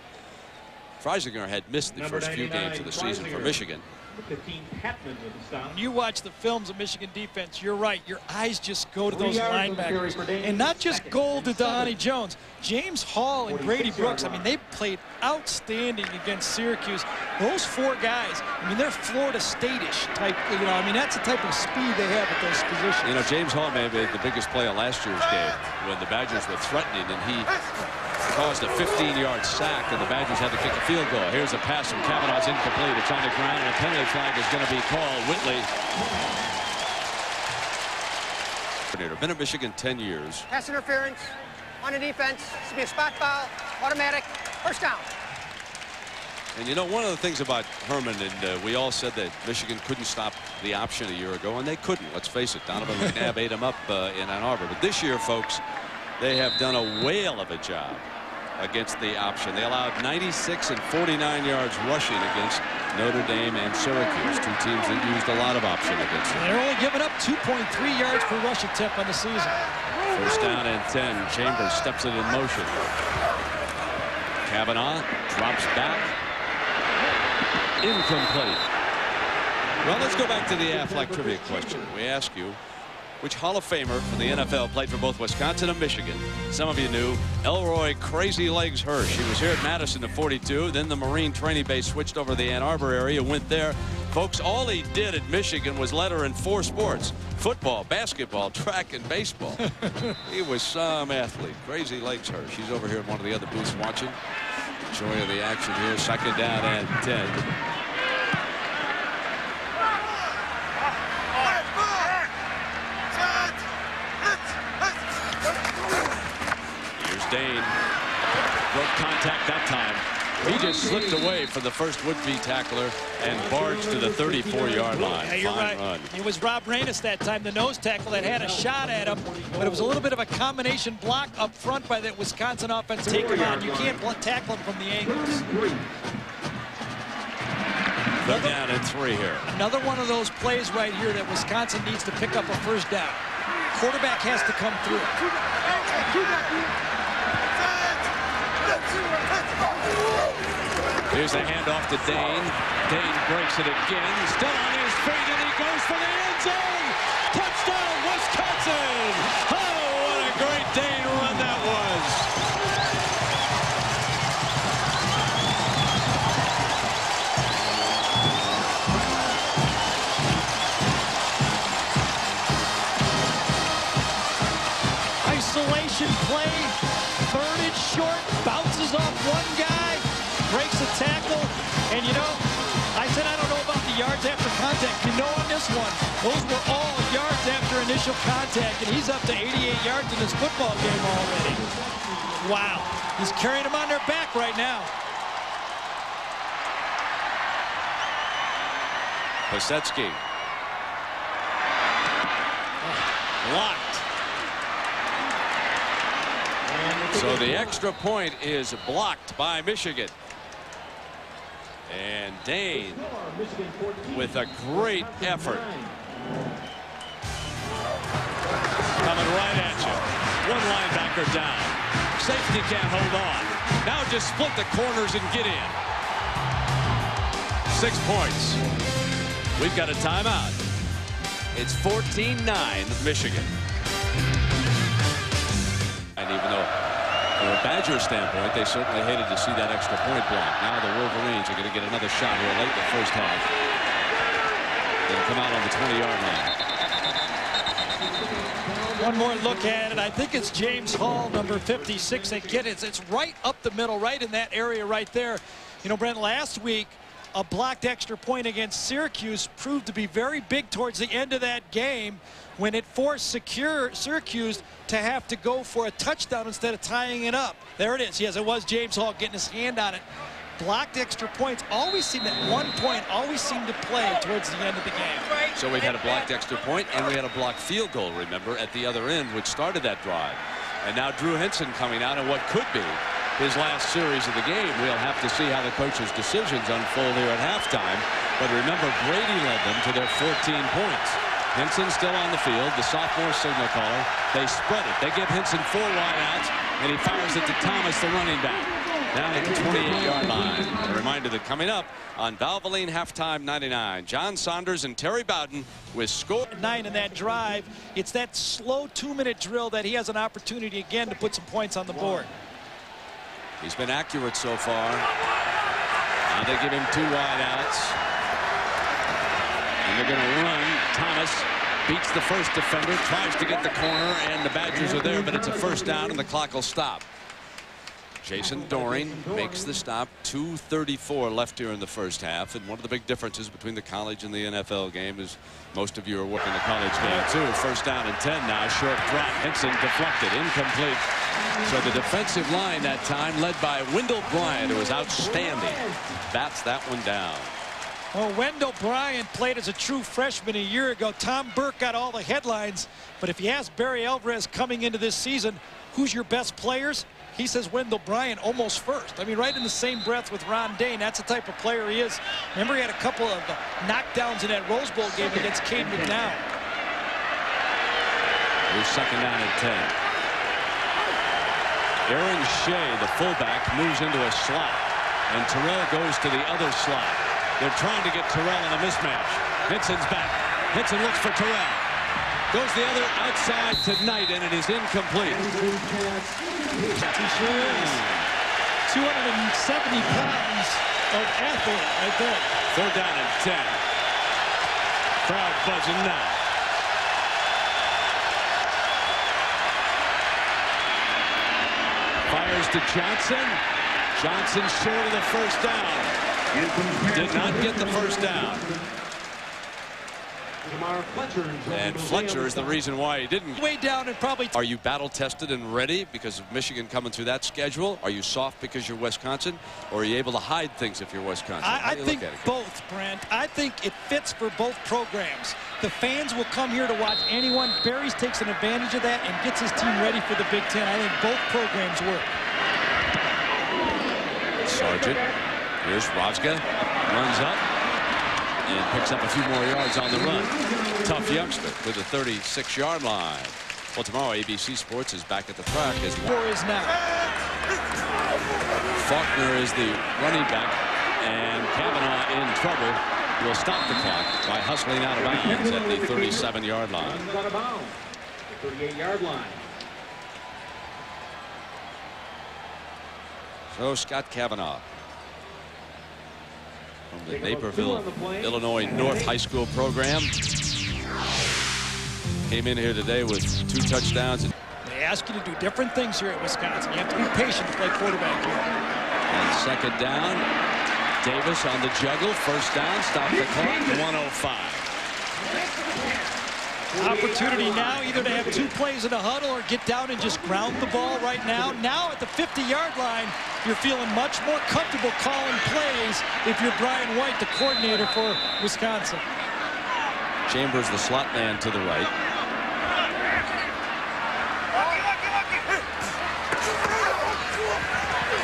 Freisinger had missed the first few games of the season for Michigan. When you watch the films of Michigan defense, you're right. Your eyes just go to those linebackers. And not just Gold to Dhani Jones. James Hall and Grady Brooks, I mean, they played outstanding against Syracuse. Those four guys, I mean, they're Florida State-ish type, you know, I mean, that's the type of speed they have at those positions. You know, James Hall may have made the biggest play of last year's game when the Badgers were threatening, and he caused a 15-yard sack, and the Badgers had to kick a field goal. Here's a pass from Kavanaugh's incomplete. It's on the ground, and a penalty flag is going to be called. Whitley. Been at Michigan 10 years. Pass interference on the defense. This will be a spot foul. Automatic. First down. And you know, one of the things about Herman, and we all said that Michigan couldn't stop the option a year ago, and they couldn't. Let's face it, Donovan McNabb ate them up in Ann Arbor. But this year, folks, they have done a whale of a job against the option. They allowed 96 and 49 yards rushing against Notre Dame and Syracuse, two teams that used a lot of option against them. They're only giving up 2.3 yards per rush attempt on the season. First down and 10. Chambers steps it in motion. Kavanaugh drops back. Incomplete. Well, let's go back to the Aflac trivia question. We ask you, which Hall of Famer for the NFL played for both Wisconsin and Michigan? Some of you knew Elroy Crazy Legs Hirsch. He was here at Madison at 42. Then the Marine training base switched over to the Ann Arbor area, went there. Folks, all he did at Michigan was letter in 4 sports: football, basketball, track, and baseball. He was some athlete. Crazy Legs Hirsch. He's over here at one of the other booths watching. Joy of the action here. Second down and 10. Dane broke contact that time. He just slipped away from the first would-be tackler and barged to the 34-yard line. Yeah, you're right. Run. It was Rob Ranis that time, the nose tackle, that had a shot at him, but it was a little bit of a combination block up front by that Wisconsin offense. Take him on. You can't tackle him from the angles. They're down at 3 here. Another one of those plays right here that Wisconsin needs to pick up a first down. Quarterback has to come through. Here's a handoff to Dane. Dane breaks it again. He's still on his feet, and he goes for the end zone. Touchdown, Wisconsin! Oh, what a great Dane run that was. Isolation play. Third and short. Bounces off one guy. Breaks a tackle, and you know, I said I don't know about the yards after contact. You know, on this one, those were all yards after initial contact, and he's up to 88 yards in this football game already. Wow, he's carrying them on their back right now. Pasetsky. Blocked. So the extra point is blocked by Michigan. And Dane with a great effort. Coming right at you. One linebacker down. Safety can't hold on. Now just split the corners and get in. 6 points. We've got a timeout. It's 14-9 Michigan. And even though from a Badger standpoint, they certainly hated to see that extra point block. Now the Wolverines are going to get another shot here late in the first half. They'll come out on the 20-yard line. One more look at it. I think it's James Hall, number 56. They get it. It's right up the middle, right in that area right there. You know, Brent, last week, a blocked extra point against Syracuse proved to be very big towards the end of that game when it forced Syracuse to have to go for a touchdown instead of tying it up. There it is. Yes, it was James Hall getting his hand on it. Blocked extra points always seem at one point always seem to play towards the end of the game. So we had a blocked extra point and we had a blocked field goal, remember, at the other end, which started that drive. And now Drew Henson coming out in what could be his last series of the game. We'll have to see how the coach's decisions unfold here at halftime. But remember, Brady led them to their 14 points. Henson still on the field, the sophomore signal caller. They spread it. They give Henson 4 wideouts, and he fires it to Thomas, the running back, down at the 28-yard line. A reminder that coming up on Valvoline Halftime 99, John Saunders and Terry Bowden with score 9 in that drive. It's that slow 2-minute drill that he has an opportunity again to put some points on the board. He's been accurate so far. Now they give him 2 wideouts. And they're going to run. Thomas beats the first defender, tries to get the corner, and the Badgers are there, but it's a first down, and the clock will stop. Jason Doring makes the stop. 2:34 left here in the first half. And one of the big differences between the college and the NFL game is most of you are working the college game too. First down and 10 now. Short drop. Henson deflected. Incomplete. So the defensive line that time led by Wendell Bryant, who was outstanding, bats that one down. Well, Wendell Bryant played as a true freshman a year ago. Tom Burke got all the headlines. But if you ask Barry Alvarez coming into this season, who's your best players? He says Wendell Bryant almost first. I mean, right in the same breath with Ron Dayne. That's the type of player he is. Remember, he had a couple of knockdowns in that Rose Bowl game against Cade McDowell. Here's second down and 10. Aaron Shea, the fullback, moves into a slot. And Terrell goes to the other slot. They're trying to get Terrell in a mismatch. Henson's back. Henson looks for Terrell. Goes the other outside to Knight, and it is incomplete. He sure is. 270 pounds of athlete right there. 4th down and 10. Crowd buzzing now. Fires to Johnson. Johnson short of the first down. Did not get the first down. And Fletcher is the reason why he didn't. Way down and probably. Are you battle tested and ready because of Michigan coming through that schedule? Are you soft because you're Wisconsin? Or are you able to hide things if you're Wisconsin? I think both, Brent. I think it fits for both programs. The fans will come here to watch anyone. Barry's takes an advantage of that and gets his team ready for the Big Ten. I think both programs work. Sargent. Here's Rozga. Runs up. And picks up a few more yards on the run. Tough youngster with the 36-yard line. Well, tomorrow ABC Sports is back at the track as well. Is now. Faulkner is the running back, and Kavanaugh in trouble. Will stop the clock by hustling out of bounds at the 37-yard line. Out of bounds. 38-yard line. So Scott Kavanaugh from the Naperville, Illinois North High School program. Came in here today with 2 touchdowns. They ask you to do different things here at Wisconsin. You have to be patient to play quarterback here. And second down. Davis on the juggle. First down. Stop the clock. 105. Opportunity now either to have 2 plays in a huddle or get down and just ground the ball right now. Now at the 50-yard line, you're feeling much more comfortable calling plays if you're Brian White, the coordinator for Wisconsin. Chambers, the slot man to the right.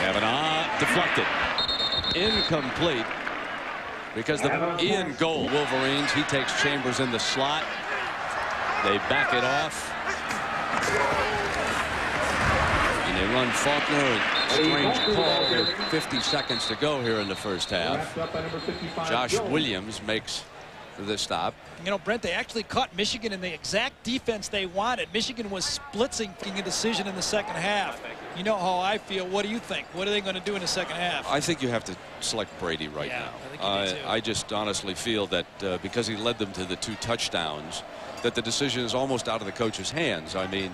Kavanaugh deflected. Incomplete because the Ian Gold Wolverines, he takes Chambers in the slot. They back it off. They run Faulkner and strange call with 50 seconds to go here in the first half. Josh Williams makes the stop. You know, Brent, they actually caught Michigan in the exact defense they wanted. Michigan was splitsing a decision in the second half. You know how I feel. What do you think? What are they going to do in the second half? I think you have to select Brady right now. I think you do too. I just honestly feel that because he led them to the 2 touchdowns, that the decision is almost out of the coach's hands. I mean,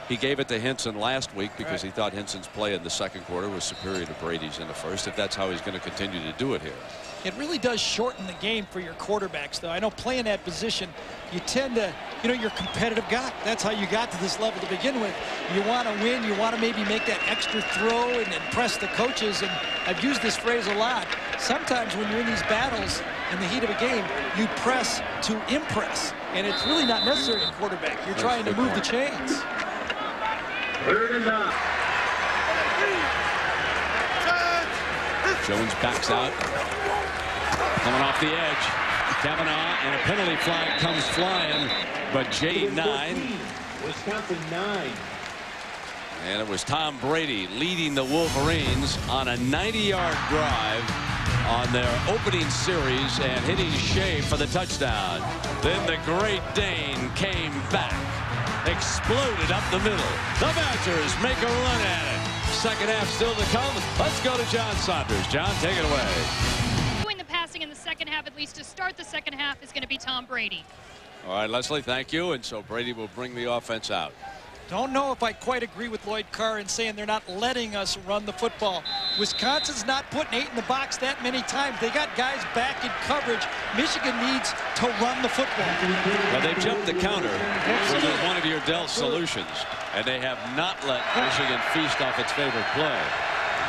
he gave it to Hinson last week because he thought Hinson's play in the second quarter was superior to Brady's in the first, if that's how he's going to continue to do it here. It really does shorten the game for your quarterbacks, though. I know playing that position, you tend to, you know, you're a competitive guy. That's how you got to this level to begin with. You want to win. You want to maybe make that extra throw and impress the coaches. And I've used this phrase a lot. Sometimes when you're in these battles in the heat of a game, you press to impress. And it's really not necessary in quarterback. You're trying to move the chains. Jones backs out. Coming off the edge. Kavanaugh, and a penalty flag comes flying. But J9. Wisconsin 9. And it was Tom Brady leading the Wolverines on a 90-yard drive on their opening series and hitting Shea for the touchdown. Then the Great Dane came back. Exploded up the middle. The Badgers make a run at it. Second half still to come. Let's go to John Saunders. John, take it away. Doing the passing in the second half, at least to start the second half, is going to be Tom Brady. All right, Leslie, thank you. And so Brady will bring the offense out. Don't know if I quite agree with Lloyd Carr in saying they're not letting us run the football. Wisconsin's not putting 8 in the box that many times. They got guys back in coverage. Michigan needs to run the football. Well, they jumped the counter, which was one of your Dell solutions, and they have not let Michigan feast off its favorite play.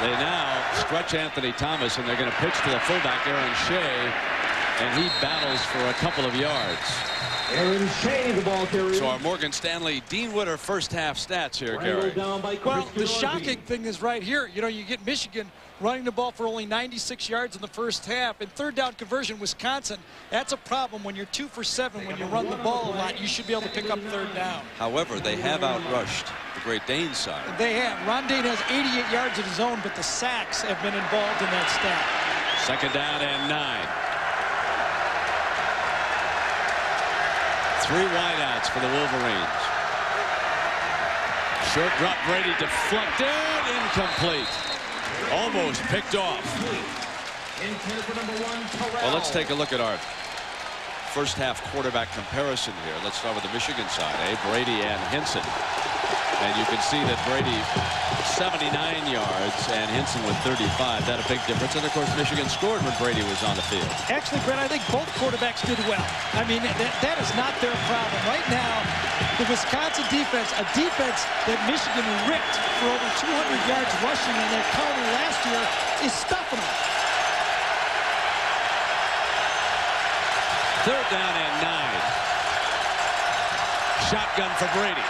They now stretch Anthony Thomas, and they're going to pitch to the fullback, Aaron Shea, and he battles for a couple of yards. Aaron Shea, the ball carrier. So our Morgan Stanley Dean Witter first half stats here, Gary. Well, the shocking thing is right here. You know, you get Michigan running the ball for only 96 yards in the first half. And third down conversion, Wisconsin, that's a problem. When you're 2 for 7, when you run the ball a lot, you should be able to pick up third down. However, they have outrushed the Great Dane side. They have. Ron Dane has 88 yards of his own, but the sacks have been involved in that stat. Second down and 9. 3 wideouts for the Wolverines. Short drop, Brady deflected, incomplete. Almost picked off. Well, let's take a look at our first half quarterback comparison here. Let's start with the Michigan side, Brady and Hinson. And you can see that Brady 79 yards and Hinson with 35. That a big difference. And of course, Michigan scored when Brady was on the field. Actually, Brent, I think both quarterbacks did well. I mean, that is not their problem. Right now, the Wisconsin defense, a defense that Michigan ripped for over 200 yards rushing in their counter last year, is stuffing them. Third down and 9. Shotgun for Brady.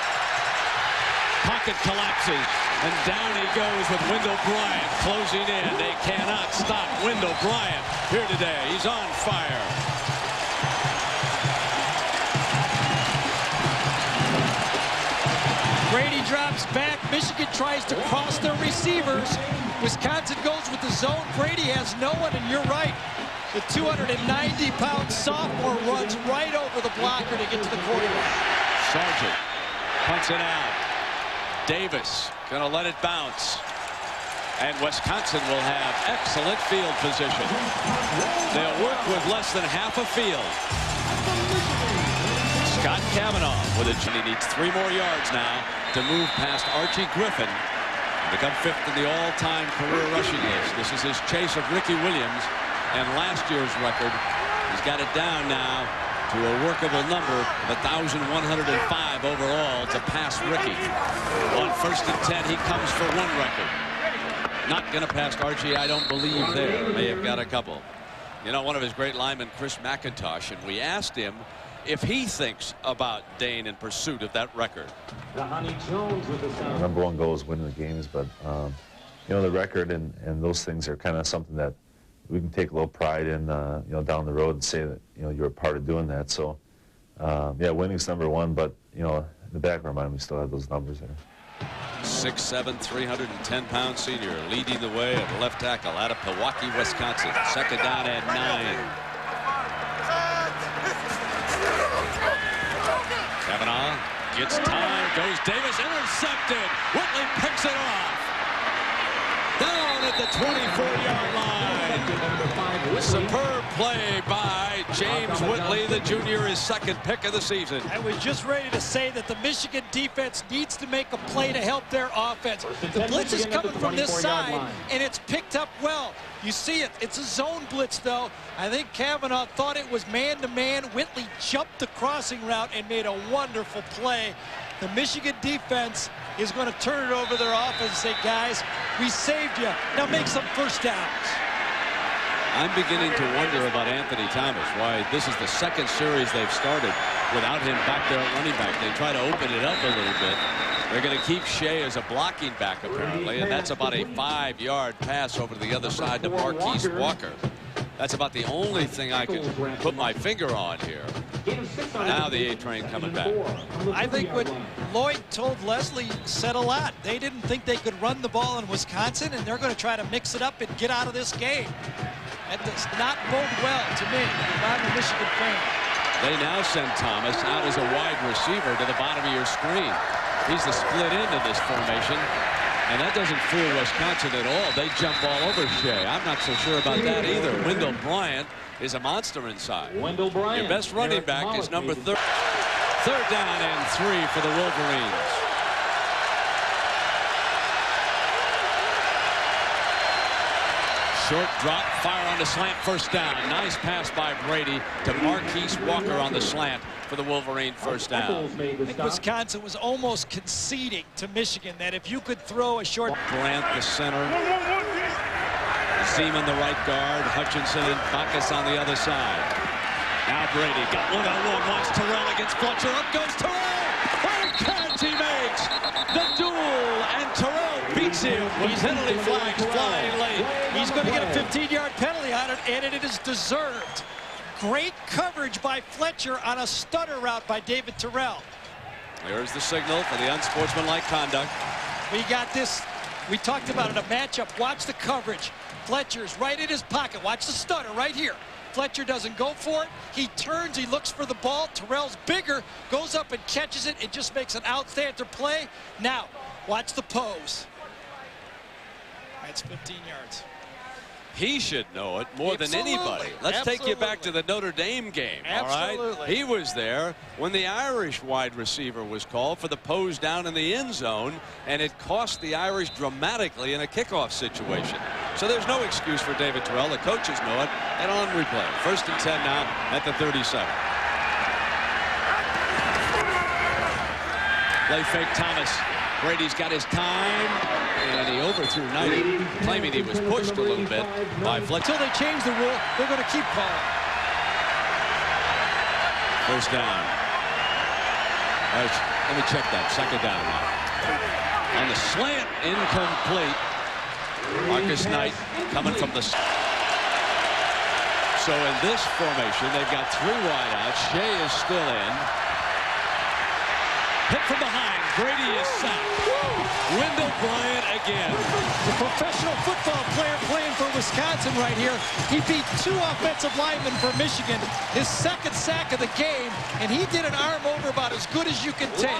Pocket collapses, and down he goes with Wendell Bryant closing in. They cannot stop Wendell Bryant here today. He's on fire. Brady drops back. Michigan tries to cross their receivers. Wisconsin goes with the zone. Brady has no one, and you're right. The 290-pound sophomore runs right over the blocker to get to the quarterback. Sargent punts it out. Davis going to let it bounce. And Wisconsin will have excellent field position. They'll work with less than half a field. Scott Kavanaugh with it. He needs 3 more yards now to move past Archie Griffin. Become 5th in the all-time career rushing list. This is his chase of Ricky Williams and last year's record. He's got it down now to a workable number of 1,105 overall to pass Ricky. On 1st and 10, he comes for 1 record. Not going to pass Archie, I don't believe there. May have got a couple. You know, one of his great linemen, Chris McIntosh, and we asked him if he thinks about Dane in pursuit of that record. Number 1 goal is winning the games, but you know, the record and those things are kind of something that we can take a little pride in, you know, down the road and say that, you know, you're a part of doing that. So, yeah, winning's number 1, but, you know, in the back of our mind, we still have those numbers there. 6'7", 310-pound senior leading the way at left tackle out of Pewaukee, Wisconsin. Second down and 9. Kavanaugh gets time, goes Davis, intercepted. Whitley picks it off. Down at the 24-yard line. Superb play by James Whitley, the junior, his second pick of the season. I was just ready to say that the Michigan defense needs to make a play to help their offense. The blitz is coming from this side, and it's picked up well. You see it. It's a zone blitz, though. I think Kavanaugh thought it was man-to-man. Whitley jumped the crossing route and made a wonderful play. The Michigan defense is going to turn it over their offense and say, guys, we saved you. Now make some first downs. I'm beginning to wonder about Anthony Thomas, why this is the second series they've started without him back there at running back. They try to open it up a little bit. They're going to keep Shea as a blocking back, apparently, and that's about a 5-yard pass over to the other side to Marquise Walker. That's about the only thing I can put my finger on here. Now the A train coming back. I think what Lloyd told Leslie said a lot. They didn't think they could run the ball in Wisconsin, and they're going to try to mix it up and get out of this game. That does not bode well to me if I'm a Michigan fan. They now send Thomas out as a wide receiver to the bottom of your screen. He's the split end of this formation, and that doesn't fool Wisconsin at all. They jump all over Shea. I'm not so sure about that either. Wendell Bryant is a monster inside. Wendell Bryant. Your best running back is number 3. Third down and 3 for the Wolverines. Short drop, fire on the slant, first down. Nice pass by Brady to Marquise Walker on the slant for the Wolverine first down. I think Wisconsin was almost conceding to Michigan that if you could throw a short... Brandt, the center. Seaman, the right guard. Hutchinson and Bacchus on the other side. Now Brady got one-on-one. Wants Terrell against Fletcher. Up goes Terrell. What a catch he makes! The duel, and Terrell beats him. He's penalty flags flying late. He's going to get a 15-yard penalty on it, and it is deserved. Great coverage by Fletcher on a stutter route by David Terrell. There's the signal for the unsportsmanlike conduct. We got this. We talked about it, a matchup. Watch the coverage. Fletcher's right in his pocket. Watch the stutter right here. Fletcher doesn't go for it. He turns, he looks for the ball. Terrell's bigger, goes up and catches it. It just makes an outstander play. Now, watch the pose. That's 15 yards. He should know it more than anybody. Let's take you back to the Notre Dame game, all right? He was there when the Irish wide receiver was called for the pose down in the end zone, and it cost the Irish dramatically in a kickoff situation. So there's no excuse for David Terrell. The coaches know it, and on replay. First and 10 now at the 37. Play fake Thomas. Brady's got his time, and he overthrew Knight, claiming he was pushed a little bit by Fletcher. Until they change the rule, they're going to keep calling. First down. All right, let me check that. Second down now. On the slant, incomplete. Marcus Knight coming from the... So in this formation, they've got 3 wideouts. Shea is still in. Hit from behind. Brady is sacked. Wendell Bryant again. The professional football player playing for Wisconsin right here. He beat 2 offensive linemen for Michigan. His second sack of the game, and he did an arm over about as good as you can take.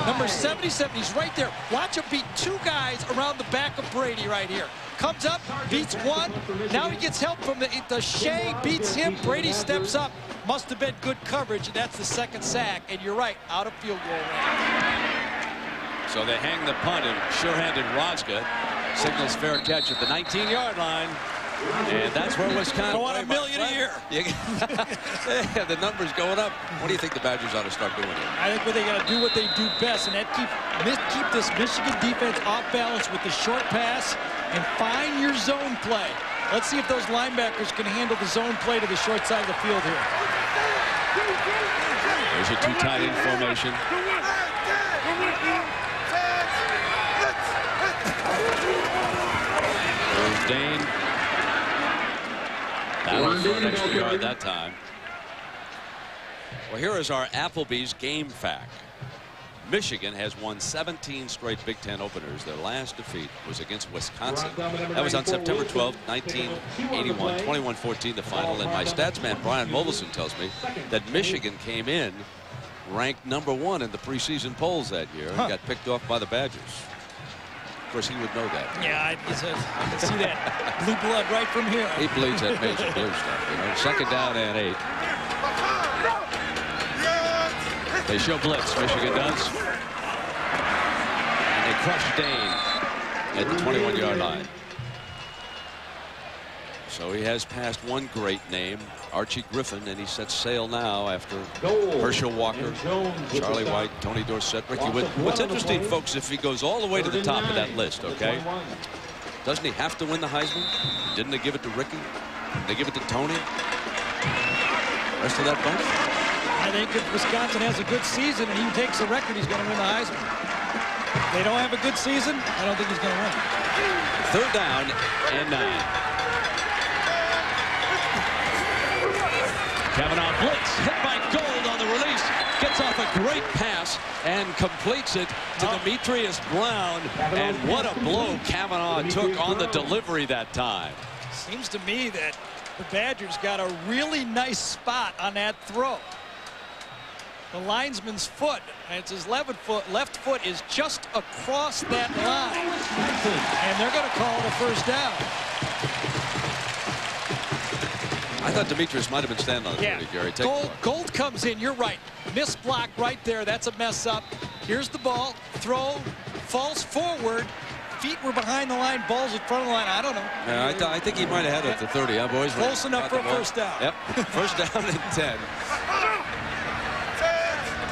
Number 77, he's right there. Watch him beat 2 guys around the back of Brady right here. Comes up, beats 1. Now he gets help from the Shea, beats him. Brady steps up. Must have been good coverage, and that's the second sack. And you're right, out of field goal range. So they hang the punt, and sure-handed Rozga signals fair catch at the 19-yard line. And that's where Wisconsin... I want $1 million a year. Yeah, the number's going up. What do you think the Badgers ought to start doing here? I think they got to do what they do best, and that keep this Michigan defense off balance with the short pass and find your zone play. Let's see if those linebackers can handle the zone play to the short side of the field here. There's your 2 tight end formation. There's Dane. Battle for an extra yard that time. Well, here is our Applebee's game fact. Michigan has won 17 straight Big Ten openers. Their last defeat was against Wisconsin. That was on September 12, 1981, 21-14 the final. And my stats man Brian Movelson tells me that Michigan came in ranked #1 in the preseason polls that year and got picked off by the Badgers. Of course, he would know that. Yeah, I can see that blue blood right from here. He bleeds that major blue stuff. You know, 2nd down and 8. They show blitz. Michigan does. And they crush Dane at the 21-yard line. So he has passed one great name, Archie Griffin, and he sets sail now after Herschel Walker, Charlie White, Tony Dorsett, Ricky Whitt. What's interesting, folks, if he goes all the way to the top of that list, okay, doesn't he have to win the Heisman? Didn't they give it to Ricky? Did they give it to Tony? Rest of that bunch? I think if Wisconsin has a good season and he takes the record, he's going to win the Heisman. If they don't have a good season, I don't think he's going to win. 3rd down and 9. Kavanaugh blitz, hit by Gold on the release, gets off a great pass and completes it to Demetrius Brown. And what a blow Kavanaugh took on the delivery that time. Seems to me that the Badgers got a really nice spot on that throw. The linesman's foot, and it's his left foot is just across that line. And they're going to call it a 1st down. I thought Demetrius might have been standing on it, Gary. Gold comes in. You're right. Missed block right there. That's a mess up. Here's the ball. Throw. Falls forward. Feet were behind the line. Ball's in front of the line. I don't know. Yeah, I think he might have had it at the 30. Huh, boys? Close enough for a 1st down. Yep. 1st down and 10.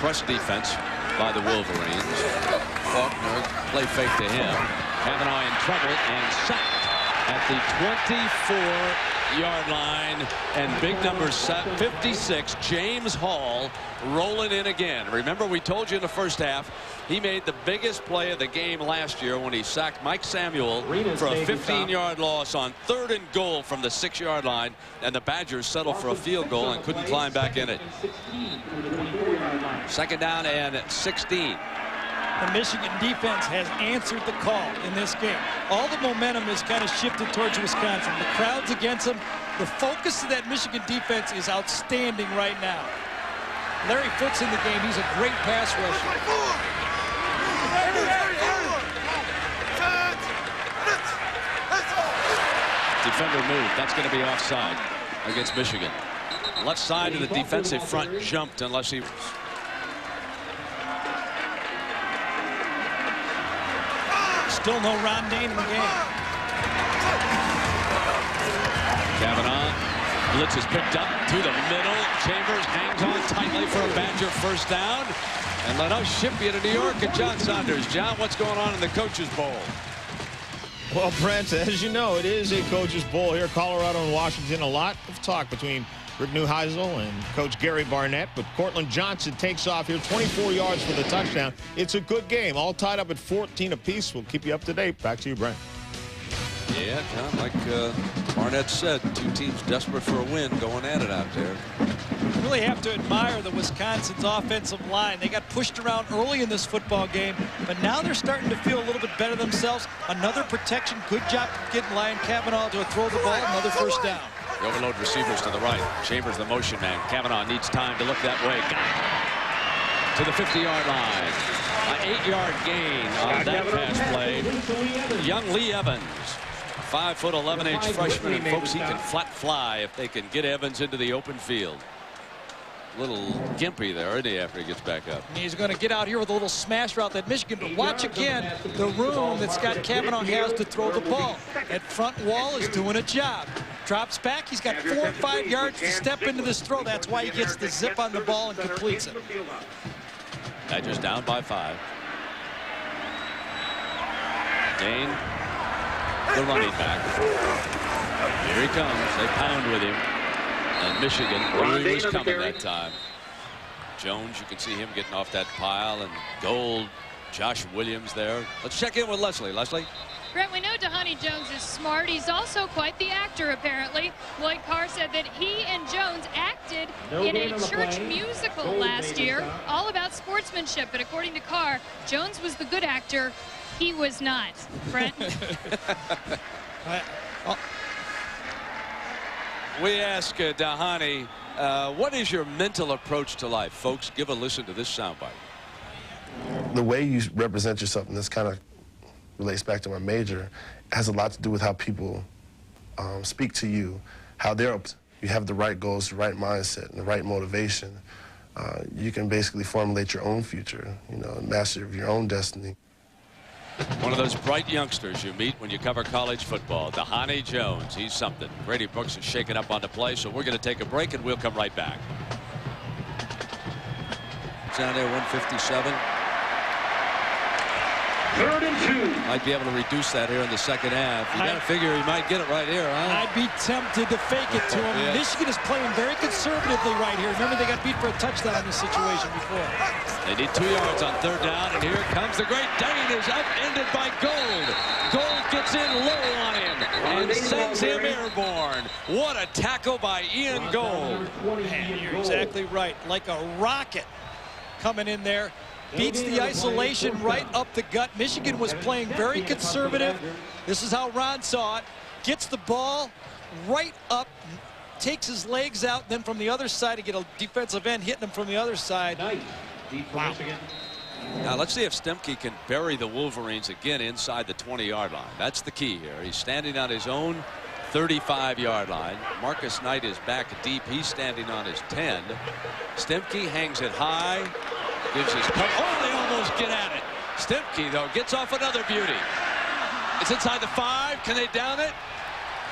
Press defense by the Wolverines. Faulkner, play fake to him. Kavanaugh in trouble and sacked at the 24-yard line, and big number 56, James Hall, rolling in again. Remember, we told you in the 1st half he made the biggest play of the game last year when he sacked Mike Samuel for a 15-yard loss on 3rd and goal from the 6-yard line, and the Badgers settled for a field goal and couldn't climb back in it. 2nd down and 16. The Michigan defense has answered the call in this game. All the momentum is kind of shifted towards Wisconsin. The crowd's against them. The focus of that Michigan defense is outstanding right now. Larry Foote's in the game. He's a great pass rusher. Defender move. That's going to be offside against Michigan. Left side of the defensive front jumped unless he... Still no Ron Dane in the game. Kavanaugh. Blitz is picked up to the middle. Chambers hangs on tightly for a Badger 1st down. And let us ship you to New York and John Saunders. John, what's going on in the Coaches Bowl? Well, Brent, as you know, it is a Coaches Bowl here, Colorado and Washington. A lot of talk between Rick Neuheisel and Coach Gary Barnett, but Cortland Johnson takes off here, 24 yards for the touchdown. It's a good game, all tied up at 14 apiece. We'll keep you up to date. Back to you, Brent. Yeah, John, like Barnett said, 2 teams desperate for a win going at it out there. You really have to admire the Wisconsin's offensive line. They got pushed around early in this football game, but now they're starting to feel a little bit better themselves. Another protection. Good job getting Lyon Kavanaugh to throw the ball. Another 1st down. The overload receivers to the right. Chambers the motion man. Kavanaugh needs time to look that way. Got it. To the 50-yard line. An 8-yard gain on that pass play. Young Lee Evans. 5', 11" freshman, and folks, he can flat fly if they can get Evans into the open field. Little gimpy there, isn't he, after he gets back up? And he's going to get out here with a little smash route that Michigan, but watch again the room that Scott Kavanaugh has to throw the ball. That front wall is doing a job. Drops back, he's got 4 or 5 yards to step into this throw. That's why he gets the zip on the ball and completes it. Badgers down by 5. Dane, the running back. Here he comes. They pound with him. And Michigan knew he was coming that time. Jones, you can see him getting off that pile. And Gold, Josh Williams there. Let's check in with Leslie. Leslie? Brett, we know Dhani Jones is smart. He's also quite the actor, apparently. Lloyd Carr said that he and Jones acted in a church musical last year, all about sportsmanship. But according to Carr, Jones was the good actor. He was not. Brent? We ask Dhani, what is your mental approach to life? Folks, give a listen to this soundbite. The way you represent yourself, and this kind of relates back to my major, has a lot to do with how people speak to you, how you have the right goals, the right mindset, and the right motivation. You can basically formulate your own future, you know, master of your own destiny. One of those bright youngsters you meet when you cover college football, Dhani Jones. He's something. Brady Brooks is shaken up on the play, so we're going to take a break and we'll come right back. It's down there, 157. 3rd and 2. Might be able to reduce that here in the second half. You got to figure he might get it right here, huh? I'd be tempted to fake it to him. Yeah. Michigan is playing very conservatively right here. Remember, they got beat for a touchdown in this situation before. They need 2 yards on 3rd down, and here comes the Great Dane, is upended by Gold. Gold gets in low on him and sends him airborne. What a tackle by Ian Gold. Man, you're exactly right. Like a rocket coming in there. Beats the isolation right up the gut. Michigan was playing very conservative. This is how Ron saw it. Gets the ball right up, takes his legs out, then from the other side to get a defensive end hitting him from the other side. Wow. Now let's see if Stemke can bury the Wolverines again inside the 20-yard line. That's the key here. He's standing on his own 35-yard line. Marcus Knight is back deep. He's standing on his 10. Stemke hangs it high. Gives his cover. Oh, they almost get at it. Stemke, though, gets off another beauty. It's inside the 5. Can they down it?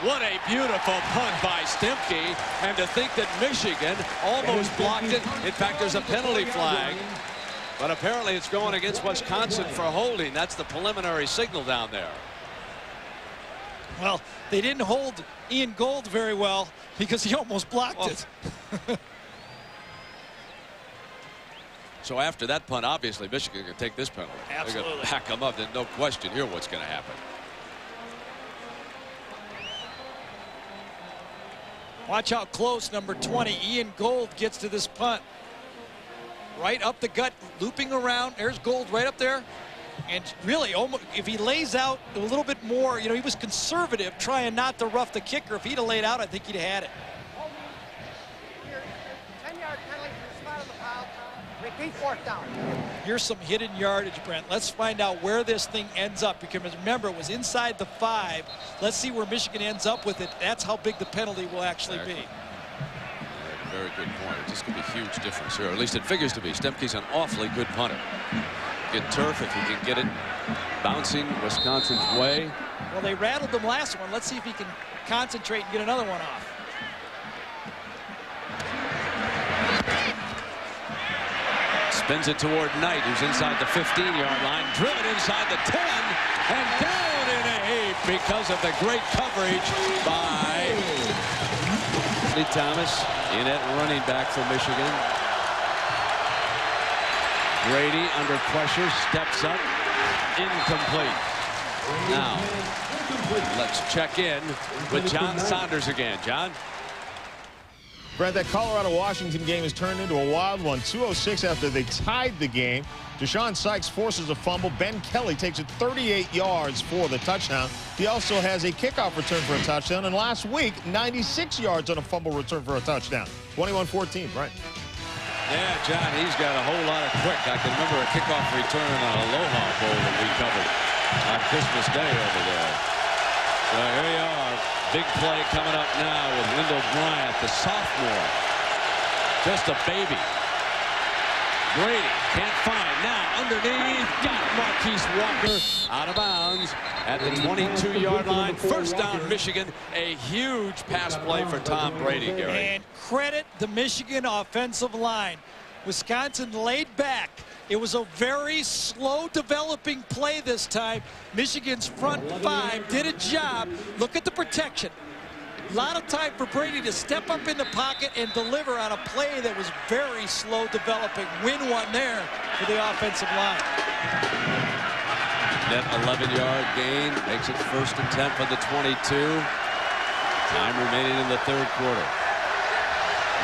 What a beautiful punt by Stemke. And to think that Michigan almost blocked it. In fact, there's a penalty flag. But apparently it's going against Wisconsin for holding. That's the preliminary signal down there. Well, they didn't hold Ian Gold very well because he almost blocked it. So after that punt, obviously Michigan can take this penalty. Absolutely. They're going to back them up. There's no question here what's going to happen. Watch how close number 20 Ian Gold gets to this punt. Right up the gut, looping around. There's Gold right up there. And really, almost, if he lays out a little bit more, you know, he was conservative, trying not to rough the kicker. If he'd have laid out, I think he'd have had it. 10-yard penalty from the spot of the foul. Repeat 4th down. Here's some hidden yardage, Brent. Let's find out where this thing ends up. Because remember, it was inside the 5. Let's see where Michigan ends up with it. That's how big the penalty will actually be. Very good point. This could be a huge difference here. At least it figures to be. Stemke's an awfully good punter. Get turf if he can get it bouncing Wisconsin's way. Well, they rattled them last one. Let's see if he can concentrate and get another one off. Spins it toward Knight, who's inside the 15-yard line, driven inside the 10, and down in a heap because of the great coverage by Lee Thomas, in at running back for Michigan. Brady under pressure, steps up, incomplete. Now, let's check in with John Saunders again. John? Brent, that Colorado-Washington game has turned into a wild one. 2:06 after they tied the game. Deshaun Sykes forces a fumble. Ben Kelly takes it 38 yards for the touchdown. He also has a kickoff return for a touchdown. And last week, 96 yards on a fumble return for a touchdown. 21-14, right? Yeah, John, he's got a whole lot of quick. I can remember a kickoff return on Aloha Bowl that we covered on Christmas Day over there. So here you are. Big play coming up now with Wendell Bryant, the sophomore. Just a baby. Brady can't find. Now underneath. Got Marquise Walker out of bounds at the 22-yard line. First down, Michigan. A huge pass play for Tom Brady, Gary. And credit the Michigan offensive line. Wisconsin laid back. It was a very slow developing play this time. Michigan's front 5 did a job. Look at the protection. A lot of time for Brady to step up in the pocket and deliver on a play that was very slow developing. Win one there for the offensive line. Net 11-yard gain makes it 1st and 10 from the 22. Time remaining in the third quarter.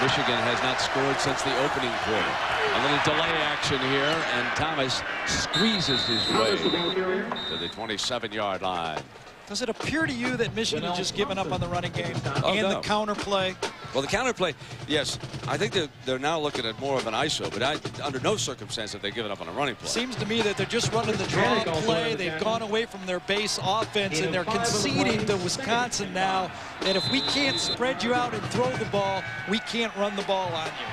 Michigan has not scored since the opening quarter. A little delay action here, and Thomas squeezes his way to the 27-yard line. Does it appear to you that Michigan has just given up on the running game and the counter play? Well, the counter play, yes. I think they're now looking at more of an ISO, but under no circumstance have they given up on a running play. Seems to me that they're just running the draw play. They've gone away from their base offense, and they're conceding to Wisconsin now that if we can't spread you out and throw the ball, we can't run the ball on you.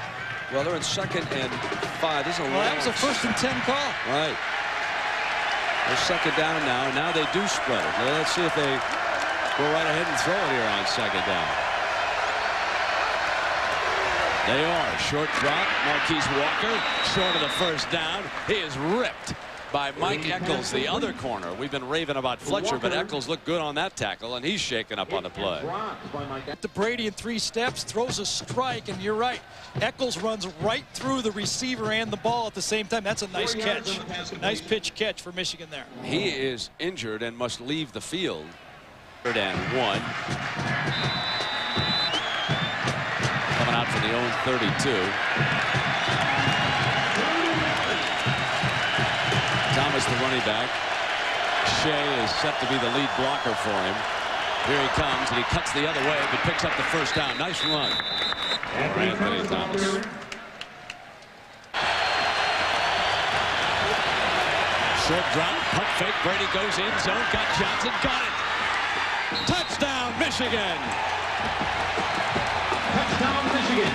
Well, they're in 2nd and 5. This is that was a 1st and 10 call. Right. They're 2nd down now, and now they do spread it. Now, let's see if they go right ahead and throw it here on 2nd down. They are. Short drop. Marquise Walker short of the 1st down. He is ripped by Mike Eccles, the other corner. We've been raving about Fletcher, but Eccles looked good on that tackle, and he's shaken up on the play. To Brady in 3 steps, throws a strike, and you're right. Eccles runs right through the receiver and the ball at the same time. That's a nice catch. Nice pitch catch for Michigan there. He is injured and must leave the field. 3rd and 1. Coming out from the own 32. Thomas, the running back. Shea is set to be the lead blocker for him. Here he comes, and he cuts the other way, but picks up the 1st down. Nice run for Anthony Thomas. Short drop, punt fake. Brady goes in zone, got Johnson, got it. Touchdown, Michigan. Touchdown, Michigan.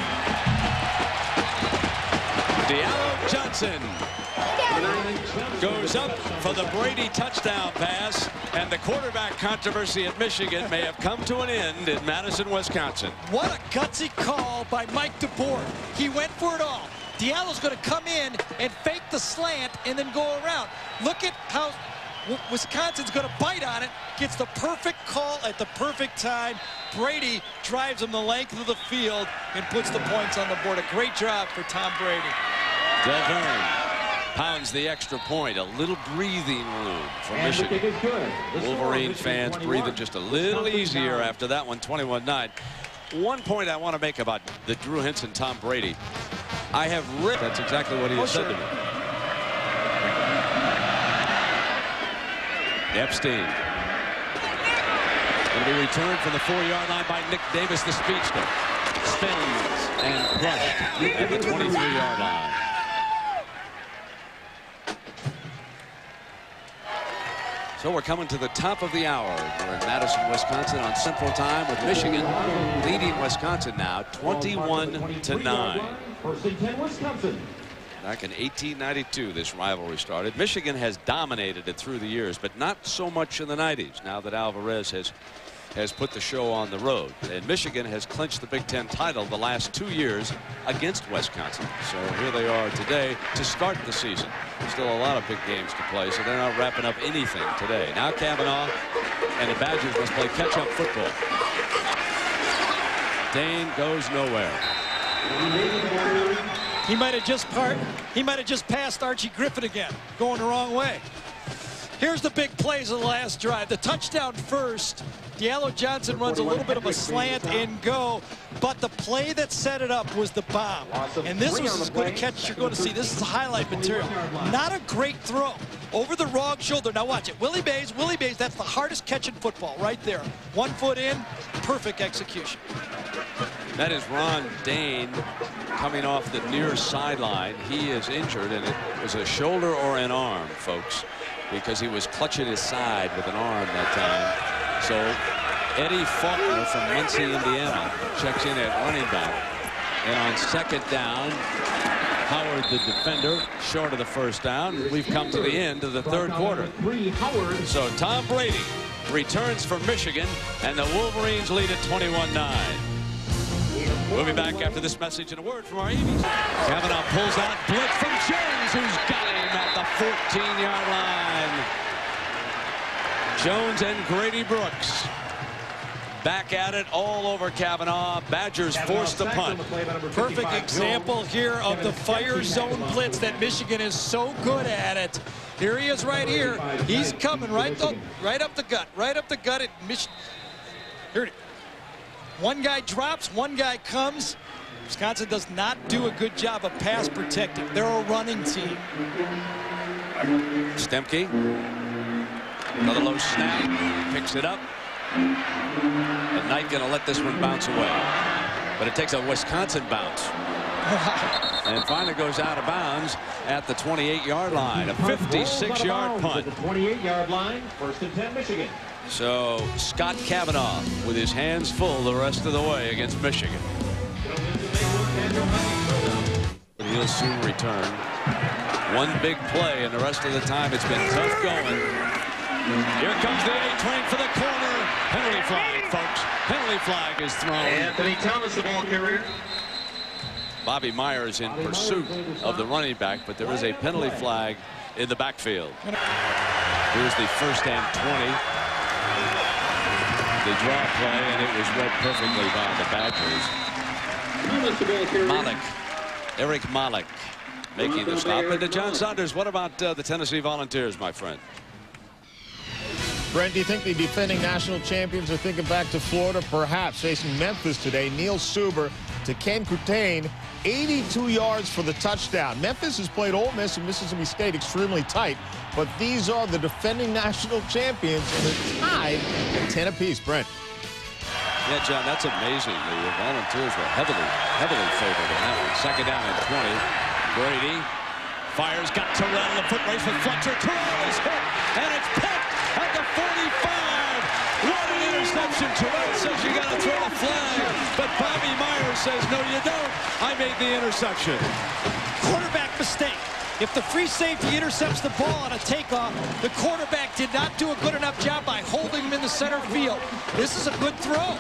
Diallo Johnson goes up for the Brady touchdown pass, and the quarterback controversy at Michigan may have come to an end in Madison, Wisconsin. What a gutsy call by Mike DeBoer. He went for it all. Diallo's going to come in and fake the slant and then go around. Look at how Wisconsin's going to bite on it. Gets the perfect call at the perfect time. Brady drives him the length of the field and puts the points on the board. A great job for Tom Brady. Delverne pounds the extra point. A little breathing room for Michigan. Wolverine fans breathing just a little easier after that one, 21-9. One point I want to make about the Drew Henson, Tom Brady. I have ripped. That's exactly what he has said to me. Epstein. Going to be returned from the 4-yard line by Nick Davis, the speedster. Spins and crushed at the 23-yard line. So we're coming to the top of the hour. We're in Madison, Wisconsin on Central Time with Michigan leading Wisconsin now 21-9. 1st and 10, Wisconsin. Back in 1892, this rivalry started. Michigan has dominated it through the years, but not so much in the 90s, now that Alvarez has put the show on the road. And Michigan has clinched the Big Ten title the last 2 years against Wisconsin. So here they are today to start the season. Still a lot of big games to play, so they're not wrapping up anything today. Now Kavanaugh and the Badgers must play catch-up football. Dane goes nowhere. He might have just passed Archie Griffin again, going the wrong way. Here's the big plays of the last drive. The touchdown first. Diallo Johnson runs a little bit of a slant and go, but the play that set it up was the bomb. And this was as good a catch as you're going to see. This is highlight material. Not a great throw. Over the wrong shoulder. Now watch it. Willie Mays, that's the hardest catch in football right there. 1 foot in, perfect execution. That is Ron Dane coming off the near sideline. He is injured, and it was a shoulder or an arm, folks, because he was clutching his side with an arm that time. So Eddie Faulkner from Muncie, Indiana, checks in at running back. And on 2nd down, Howard, the defender, short of the 1st down. We've come to the end of the third quarter. So Tom Brady returns for Michigan, and the Wolverines lead at 21-9. We'll be back after this message and a word from our Avies. Kavanaugh pulls out blitz from Jones, who's got him at the 14-yard line. Jones and Grady Brooks back at it all over Kavanaugh. Badgers forced the punt. Perfect example here of the fire zone blitz that Michigan is so good at it. Here he is right here. He's coming right up the gut. Right up the gut at Michigan. Here it is. One guy drops, one guy comes. Wisconsin does not do a good job of pass protecting. They're a running team. Stemke. Another low snap. Picks it up. And Knight going to let this one bounce away. But it takes a Wisconsin bounce. And finally goes out of bounds at the 28-yard line. A 56-yard punt. The 28-yard line, 1st and 10, Michigan. So Scott Kavanaugh with his hands full the rest of the way against Michigan. But he'll soon return. One big play, and the rest of the time it's been tough going. Here comes the A-train for the corner. Penalty flag, folks. Penalty flag is thrown. Anthony Thomas, the ball carrier. Bobby Myers in pursuit of the running back, but there is a penalty flag in the backfield. Here's the 1st and 20. The draw play, and it was read perfectly by the Badgers. Malik, Eric Malik, making the stop. And to John Saunders, what about the Tennessee Volunteers, my friend? Brent, do you think the defending national champions are thinking back to Florida? Perhaps. Facing Memphis today, Neil Suber to Ken Kutane, 82 yards for the touchdown. Memphis has played Ole Miss and Mississippi State extremely tight, but these are the defending national champions, and they're tied at 10 apiece. Brent. Yeah, John, that's amazing. The Volunteers were heavily favored in that one. 2nd down and 20. Brady fires, got Terrell in the foot race with Fletcher. Terrell is hit, and it's picked at the 45. What an interception. Terrell says you got to throw a flag, but Bobby Myers says, no, you don't. I made the interception. Quarterback mistake. If the free safety intercepts the ball on a takeoff, the quarterback did not do a good enough job by holding him in the center field. This is a good throw.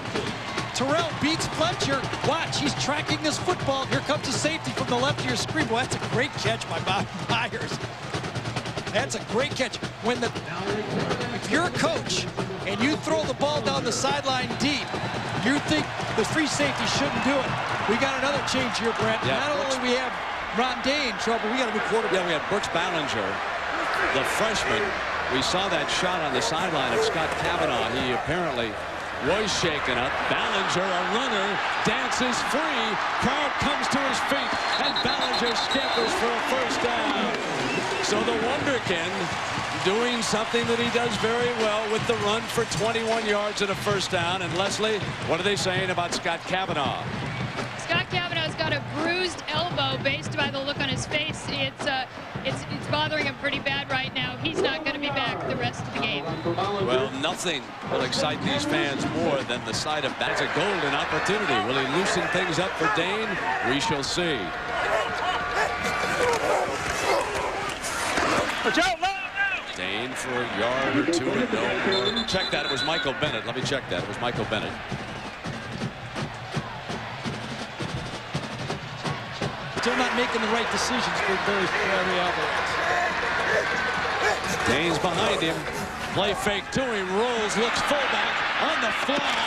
Terrell beats Fletcher. Watch, he's tracking this football. Here comes the safety from the left of your screen. Well, that's a great catch by Bobby Myers. That's a great catch. If you're a coach and you throw the ball down the sideline deep, you think the free safety shouldn't do it. We got another change here, Brent. Yeah, not only we have Ron Day in trouble, we got a new quarterback. Yeah, we have Brooks Ballinger, the freshman. We saw that shot on the sideline of Scott Kavanaugh. He apparently was shaken up. Ballinger, a runner, dances free. Crowd comes to his feet, and Ballinger scampers for a 1st down. So the Wonderkin doing something that he does very well with the run for 21 yards and a 1st down. And Leslie, what are they saying about Scott Kavanaugh? Scott Kavanaugh's got a bruised elbow based by the look on his face. It's bothering him pretty bad right now. He's not going to be back the rest of the game. Well, nothing will excite these fans more than the sight of that's a golden opportunity. Will he loosen things up for Dane? We shall see. Dane for a yard or two and no more. Check that. It was Michael Bennett. Let me check that. It was Michael Bennett. Still not making the right decisions for Barry Alvarez. Dane's behind him. Play fake to him. Rolls, looks fullback on the fly.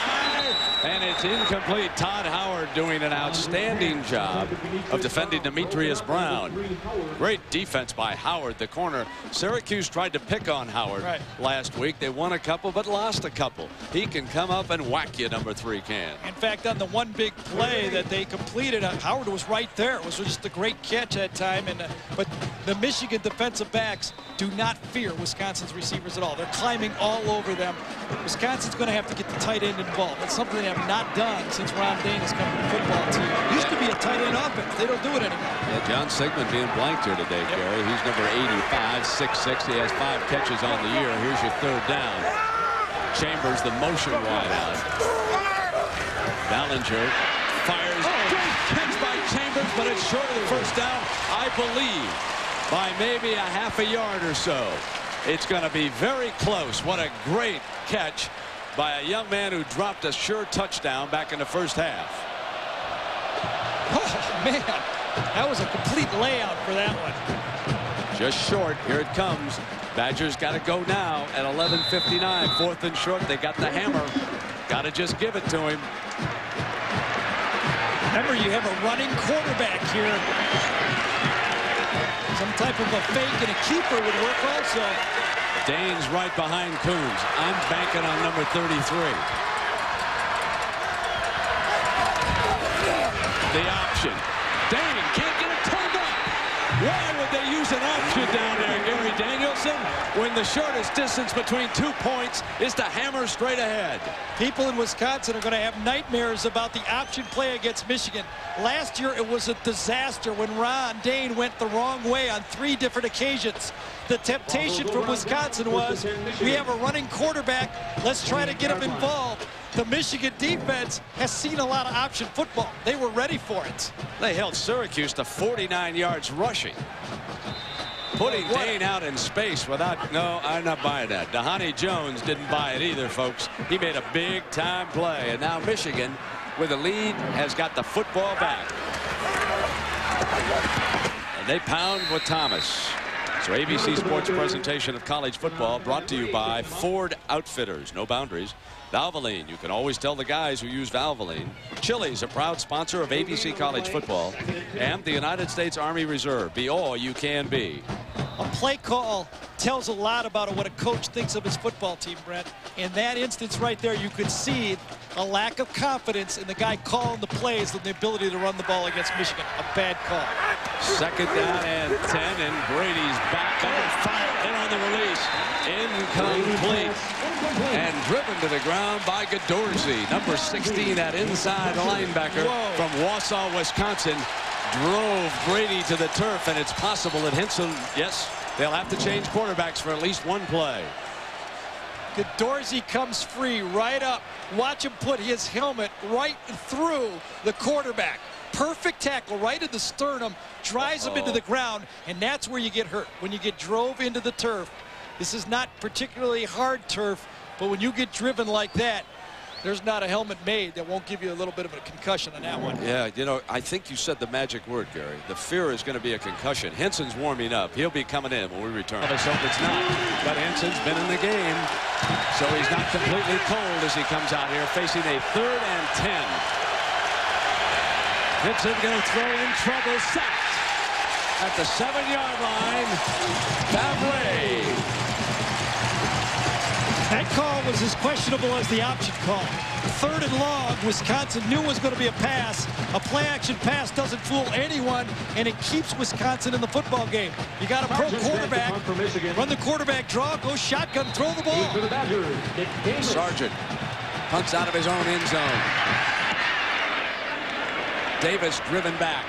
And it's incomplete. Todd Howard doing an outstanding job of defending Demetrius Brown. Great defense by Howard, the corner. Syracuse tried to pick on Howard last week. They won a couple, but lost a couple. He can come up and whack you, number 3 can. In fact, on the one big play that they completed, Howard was right there. It was just a great catch that time. But the Michigan defensive backs do not fear Wisconsin's receivers at all. They're climbing all over them. Wisconsin's going to have to get the tight end involved. That's something they have not done since Ron Dane has come to the football team. It used to be a tight end offense. They don't do it anymore. Yeah, John Sigmund being blanked here today, Gary. He's number 85, 6'6". He has 5 catches on the year. Here's your 3rd down. Chambers, the motion wide out. Ballinger fires. Great catch by Chambers, but it's short of the 1st down, I believe, by maybe a half a yard or so. It's going to be very close. What a great catch by a young man who dropped a sure touchdown back in the 1st half. Oh, man. That was a complete layout for that one. Just short. Here it comes. Badgers got to go now at 11:59. 4th and short. They got the hammer. Got to just give it to him. Remember, you have a running quarterback here. Some type of a fake and a keeper would work also. Dane's right behind Coons. I'm banking on number 33. The option. Dane can't get it turned up. Why would they use an option down there, Gary Danielson, when the shortest distance between 2 points is to hammer straight ahead? People in Wisconsin are going to have nightmares about the option play against Michigan. Last year, it was a disaster when Ron Dane went the wrong way on 3 different occasions. The temptation from Wisconsin was, we have a running quarterback, let's try to get him involved. The Michigan defense has seen a lot of option football. They were ready for it. They held Syracuse to 49 yards rushing. Putting Dane out in space without, no, I'm not buying that. Dhani Jones didn't buy it either, folks. He made a big-time play, and now Michigan, with a lead, has got the football back. And they pound with Thomas. So ABC Sports presentation of college football brought to you by Ford Outfitters. No boundaries. Valvoline. You can always tell the guys who use Valvoline. Chili's, a proud sponsor of ABC College Football. And the United States Army Reserve. Be all you can be. A play call tells a lot about what a coach thinks of his football team, Brent. In that instance right there, you could see a lack of confidence in the guy calling the plays and the ability to run the ball against Michigan. A bad call. Second down and 10, and Brady's back up, fired in on the release. Incomplete. And driven to the ground by Godorsky. Number 16, that inside linebacker from Wausau, Wisconsin, drove Brady to the turf, and it's possible that Hinson, yes, they'll have to change quarterbacks for at least one play. Godorsky comes free right up. Watch him put his helmet right through the quarterback. Perfect tackle right in the sternum, drives him into the ground, and that's where you get hurt, when you get drove into the turf. This is not particularly hard turf, but when you get driven like that, there's not a helmet made that won't give you a little bit of a concussion on that one. Yeah, you know, I think you said the magic word, Gary. The fear is going to be a concussion. Henson's warming up. He'll be coming in when we return. Let's hope it's not. But Henson's been in the game, so he's not completely cold as he comes out here facing a 3rd and 10. Henson going to throw in trouble. Sacked at the 7-yard line. Favre. That call was as questionable as the option call. 3rd and long, Wisconsin knew it was going to be a pass. A play-action pass doesn't fool anyone, and it keeps Wisconsin in the football game. You got a pro quarterback, run the quarterback draw, go shotgun, throw the ball. Sargent punts out of his own end zone. Davis driven back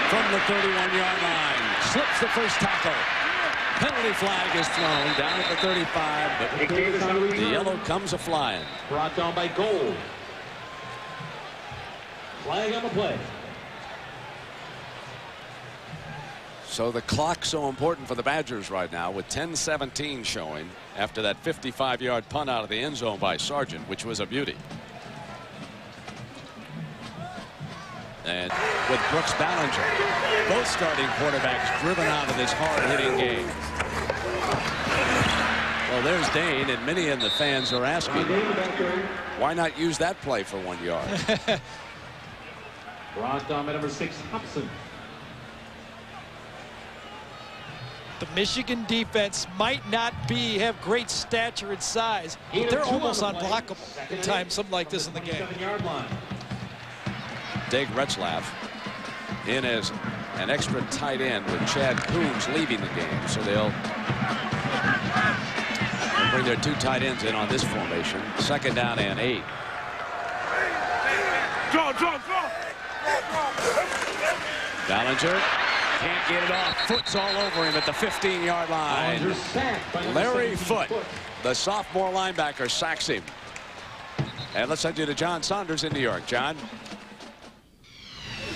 from the 31-yard line. Slips the first tackle. Penalty flag is thrown down at the 35, but the yellow comes a-flying. Brought down by Gold. Flag on the play. So the clock's so important for the Badgers right now, with 10:17 showing after that 55-yard punt out of the end zone by Sargent, which was a beauty. And with Brooks Ballinger, both starting quarterbacks driven out of this hard-hitting game. Well, there's Dane, and many in the fans are asking, why not use that play for 1 yard? Brought down by number 6, Hobson. The Michigan defense might not have great stature and size, but they're almost unblockable at times, something like this in the game. Dave Retzlaff in as an extra tight end with Chad Coombs leaving the game. So they'll bring their 2 tight ends in on this formation. 2nd down and 8. Ballinger can't get it off. Foot's all over him at the 15-yard line. Larry Foote, the sophomore linebacker, sacks him. And let's send you to John Saunders in New York. John.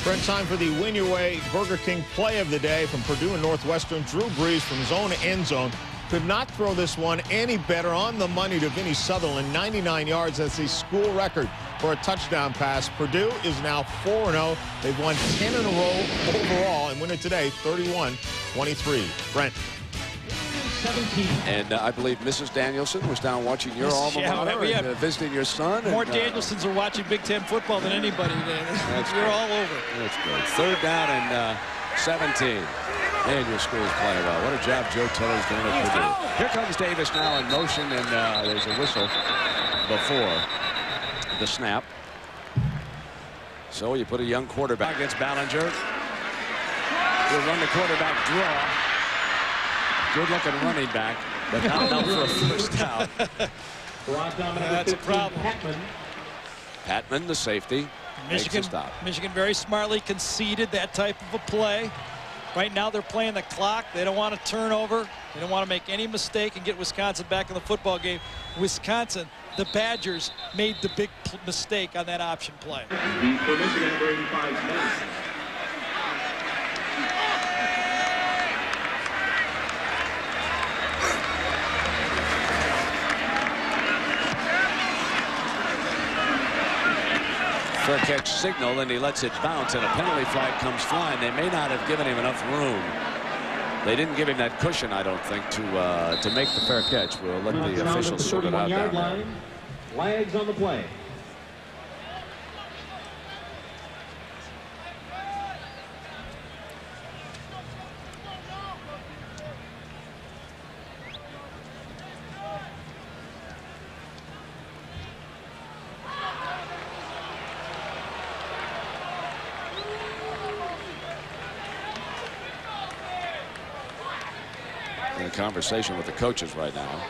Brent, time for the Win Your Way Burger King play of the day from Purdue and Northwestern. Drew Brees from his own end zone could not throw this one any better, on the money to Vinny Sutherland. 99 yards. That's a school record for a touchdown pass. Purdue is now 4-0. They've won 10 in a row overall and win it today 31-23. Brent. 17. And I believe Mrs. Danielson was down watching your alma mater and visiting your son. More Danielsons are watching Big Ten football than anybody. You're all over. That's great. 3rd down and 17. And your school's playing well. What a job Joe Tiller's doing at Purdue. Here comes Davis now in motion, and there's a whistle before the snap. So you put a young quarterback against Ballinger. He'll run the quarterback draw. Good-looking running back, but not enough for a first down. That's a problem. Patman, the safety, makes a stop. Michigan very smartly conceded that type of a play. Right now they're playing the clock. They don't want to turn over. They don't want to make any mistake and get Wisconsin back in the football game. Wisconsin, the Badgers, made the big mistake on that option play. For Michigan, number 85, Madison. Fair catch signal, and he lets it bounce, and a penalty flag comes flying. They may not have given him enough room. They didn't give him that cushion, I don't think, to make the fair catch. We'll let the officials sort it out down there. Flags on the play. In a conversation with the coaches right now.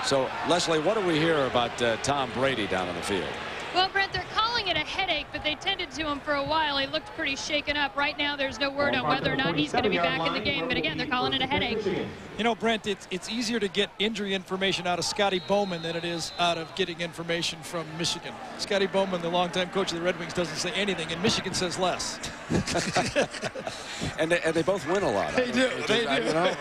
So, Leslie, what do we hear about Tom Brady down on the field? Well, Brent, they're calling it a headache, but they tended to him for a while. He looked pretty shaken up. Right now, there's no word on whether or not he's going to be back in the game. But again, they're calling it a headache. You know, Brent, it's easier to get injury information out of Scotty Bowman than it is out of getting information from Michigan. Scotty Bowman, the longtime coach of the Red Wings, doesn't say anything, and Michigan says less. and they both win a lot. They do. They do. You know,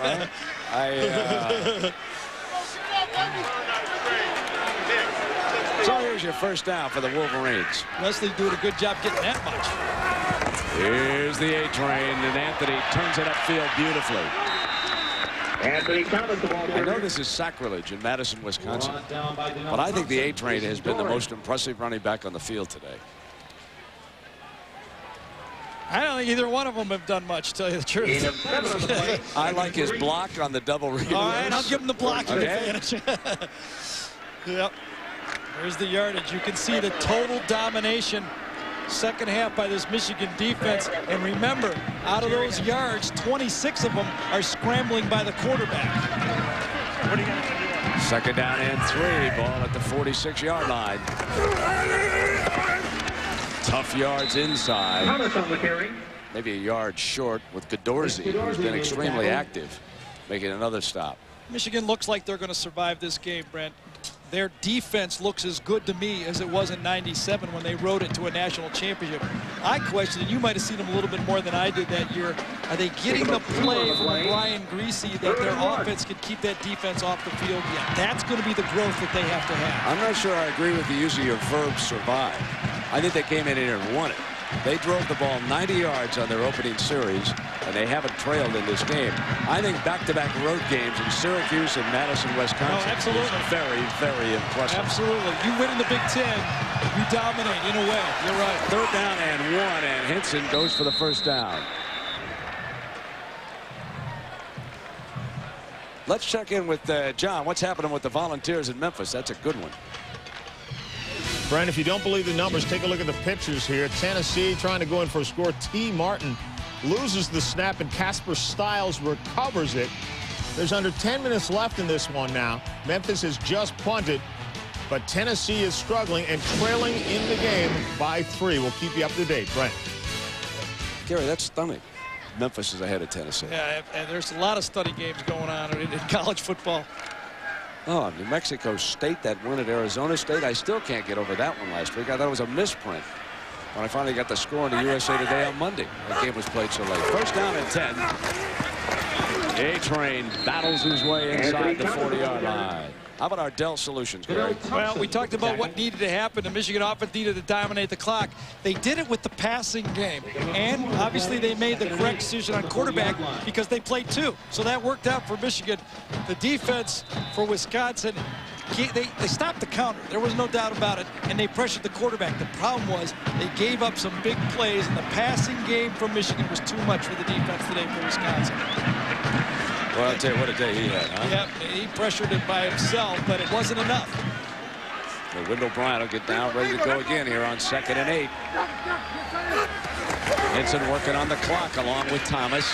so here's your first down for the Wolverines. Leslie doing a good job getting that much. Here's the A train, and Anthony turns it upfield beautifully. Anthony Thomas, the ball. I know this is sacrilege in Madison, Wisconsin, but I think the A train has been the most impressive running back on the field today. I don't think either one of them have done much, to tell you the truth. I like his block on the double read. All right, I'll give him the blocking Okay. advantage. Yep. There's the yardage. You can see the total domination second half by this Michigan defense. And remember, out of those yards, 26 of them are scrambling by the quarterback. What are you going to do? Second down and 3. Ball at the 46-yard line. Tough yards inside. Thomas on the carry. Maybe a yard short with Godorsky, who's been extremely active, making another stop. Michigan looks like they're going to survive this game, Brent. Their defense looks as good to me as it was in '97 when they rode it to a national championship. I question, and you might have seen them a little bit more than I did that year, are they getting the play from Brian Greasy that their offense can keep that defense off the field yet? That's going to be the growth that they have to have. I'm not sure I agree with the use of your verb survive. I think they came in here and won it. They drove the ball 90 yards on their opening series, and they haven't trailed in this game. I think back-to-back road games in Syracuse and Madison, Wisconsin is very, very impressive. Absolutely. You win in the Big Ten, you dominate in a way. You're right. Third down and 1, and Hinson goes for the first down. Let's check in with John. What's happening with the Volunteers in Memphis? That's a good one. Brian, if you don't believe the numbers, take a look at the pictures here. Tennessee trying to go in for a score. T. Martin loses the snap, and Casper Stiles recovers it. There's under 10 minutes left in this one now. Memphis has just punted, but Tennessee is struggling and trailing in the game by 3. We'll keep you up to date. Brent. Gary, that's stunning. Memphis is ahead of Tennessee. Yeah, and there's a lot of study games going on in college football. Oh, New Mexico State, that win at Arizona State. I still can't get over that one last week. I thought it was a misprint when I finally got the score in the USA Today on Monday. That game was played so late. First down and 10. A-Train battles his way inside the 40-yard line. How about our Dell Solutions, Gary? Well, we talked about what needed to happen. The Michigan offense needed to dominate the clock. They did it with the passing game. And obviously they made the correct decision on quarterback because they played 2. So that worked out for Michigan. The defense for Wisconsin they stopped the counter. There was no doubt about it, and they pressured the quarterback. The problem was they gave up some big plays, and the passing game from Michigan was too much for the defense today for Wisconsin. Well, I'll tell you what a day he had, huh? Yep, he pressured it by himself, but it wasn't enough. So Wendell Bryant will get down, ready to go again here on 2nd and 8. Hinson working on the clock along with Thomas.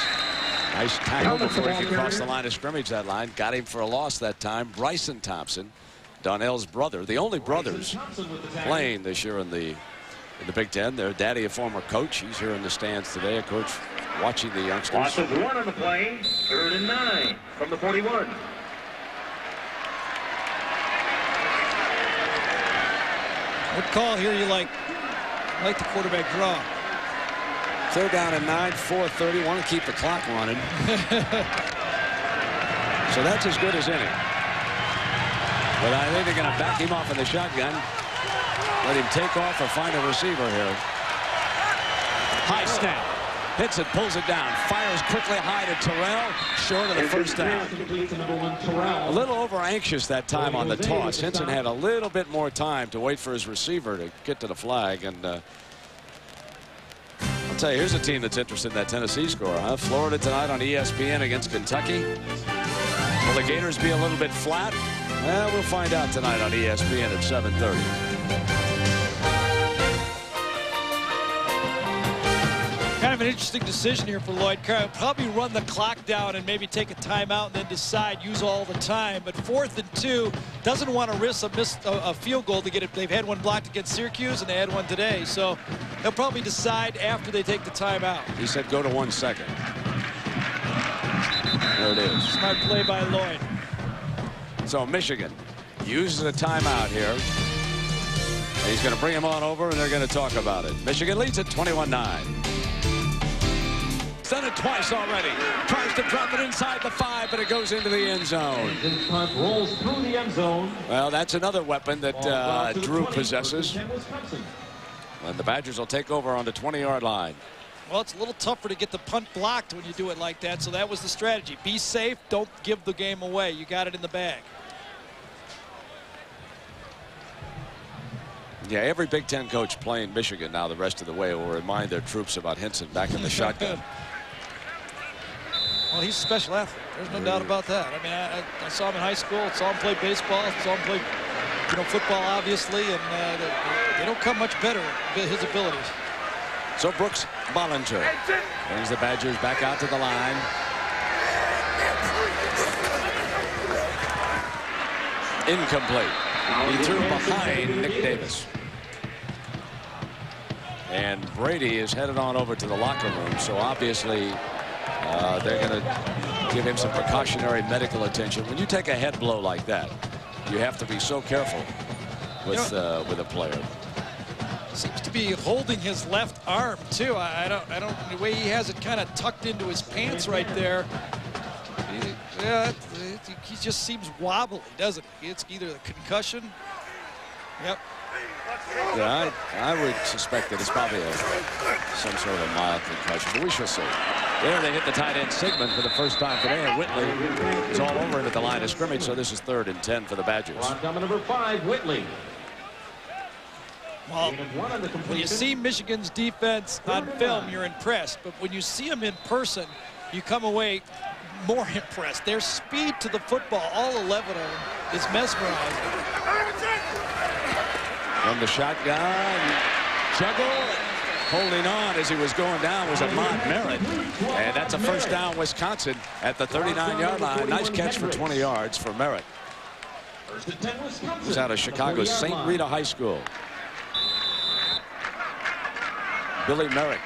Nice tackle before he could cross the line of scrimmage. That line got him for a loss that time. Bryson Thompson, Donnell's brother, the only brothers playing this year in the Big Ten. Their daddy, a former coach. He's here in the stands today, a coach watching the youngsters. Loss of 1 on the play. 3rd and 9 from the 41. What call here you like? I like the quarterback draw. 3rd down and 9, 4:30. Want to keep the clock running. So that's as good as any. But I think they're going to back him off in the shotgun. Let him take off or find a receiver here. High snap. Hits it, pulls it down. Fires quickly high to Terrell. Short of the first down. A little over anxious that time on the toss. Hinson had a little bit more time to wait for his receiver to get to the flag. And I'll tell you, here's a team that's interested in that Tennessee score, huh? Florida tonight on ESPN against Kentucky. Will the Gators be a little bit flat? Well, we'll find out tonight on ESPN at 7:30. Kind of an interesting decision here for Lloyd Carr. Probably run the clock down and maybe take a timeout and then decide, use all the time. But 4th and 2, doesn't want to risk a field goal to get it. They've had one blocked against Syracuse, and they had one today. So they'll probably decide after they take the timeout. He said go to 1 second. There it is. Smart play by Lloyd. So Michigan uses a timeout here. He's going to bring him on over, and they're going to talk about it. Michigan leads at 21-9. Done it twice already. Tries to drop it inside the 5, but it goes into the end zone. Rolls through the end zone. Well, that's another weapon that Drew possesses. And the Badgers will take over on the 20-yard line. Well, it's a little tougher to get the punt blocked when you do it like that, so that was the strategy. Be safe, don't give the game away. You got it in the bag. Yeah, every Big Ten coach playing Michigan now the rest of the way will remind their troops about Hinson back in the shotgun. Well, he's a special athlete. There's no doubt about that. I mean, I saw him in high school, saw him play baseball, saw him play, football, obviously, and they don't come much better at his abilities. So Brooks Bollinger brings the Badgers back out to the line. Incomplete. He threw behind Nick Davis. And Brady is headed on over to the locker room, so obviously they're going to give him some precautionary medical attention. When you take a head blow like that, you have to be so careful with a player. Seems to be holding his left arm too. I don't the way he has it kind of tucked into his pants right there. He just seems wobbly, doesn't he? It's either a concussion. Yep. Yeah, I would suspect that it's probably some sort of a mild concussion, but we shall see. There they hit the tight end Sigmund for the first time today, and Whitley is all over him at the line of scrimmage, so this is 3rd and 10 for the Badgers. Number 5, Whitley. Well, when you see Michigan's defense on film, you're impressed, but when you see them in person, you come away more impressed. Their speed to the football, all 11 of them, is mesmerizing. From the shotgun, juggle, holding on as he was going down was Ahmad Merritt. And that's a first down, Wisconsin at the 39-yard line. Nice catch for 20 yards for Merritt. He's out of Chicago's St. Rita High School. Billy Merrick,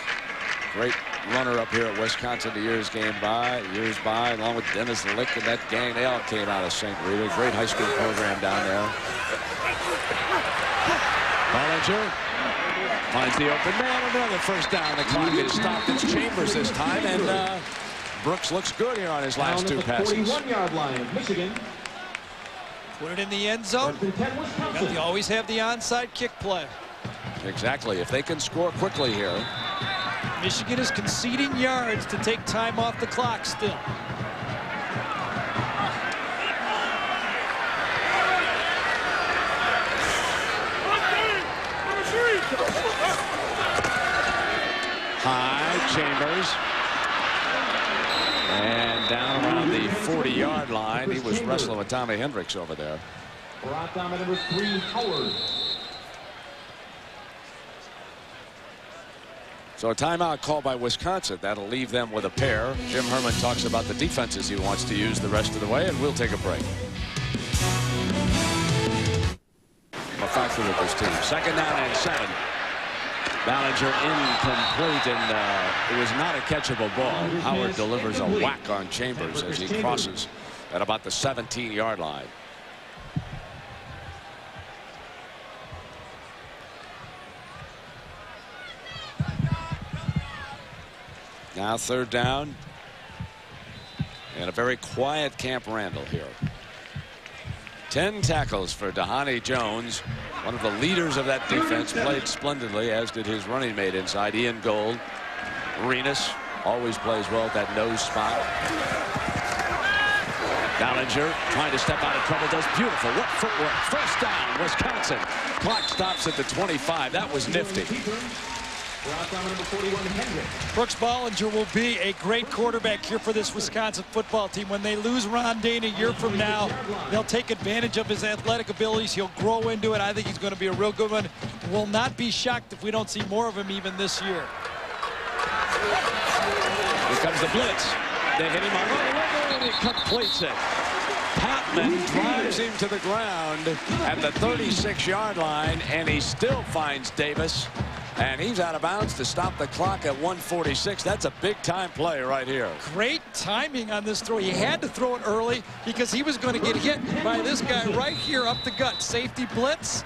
great runner up here at Wisconsin the years by, along with Dennis Lick and that gang. They all came out of St. Rita. Great high school program down there. Bollinger finds the open man. Another first down. The clock is stopped. It's Chambers this time, and Brooks looks good here on his last 2 passes. 41-yard line of Michigan. Put it in the end zone. You always have the onside kick play. Exactly. If they can score quickly here. Michigan is conceding yards to take time off the clock still. Chambers. And down around the 40-yard line, he was wrestling with Tommy Hendricks over there. Brought down by number 3, Howard. So a timeout called by Wisconsin. That'll leave them with a pair. Jim Herman talks about the defenses he wants to use the rest of the way, and we'll take a break. A factor with this team. 2nd down and 7. Ballinger incomplete, and it was not a catchable ball. Howard delivers a whack on Chambers as he crosses at about the 17-yard line. Now 3rd down. And a very quiet Camp Randall here. 10 tackles for Dhani Jones. One of the leaders of that defense, played splendidly, as did his running mate inside, Ian Gold. Renus always plays well at that nose spot. Ballinger trying to step out of trouble, does beautiful. What footwork. 1st down, Wisconsin. Clock stops at the 25. That was nifty. Brooks Ballinger will be a great quarterback here for this Wisconsin football team. When they lose Ron Dayne a year from now, they'll take advantage of his athletic abilities. He'll grow into it. I think he's going to be a real good one. Will not be shocked if we don't see more of him even this year. Here comes the blitz. They hit him on the and he completes it. Patman drives him to the ground at the 36-yard line, and he still finds Davis. And he's out of bounds to stop the clock at 1:46. That's a big-time play right here. Great timing on this throw. He had to throw it early because he was going to get hit by this guy right here up the gut. Safety blitz.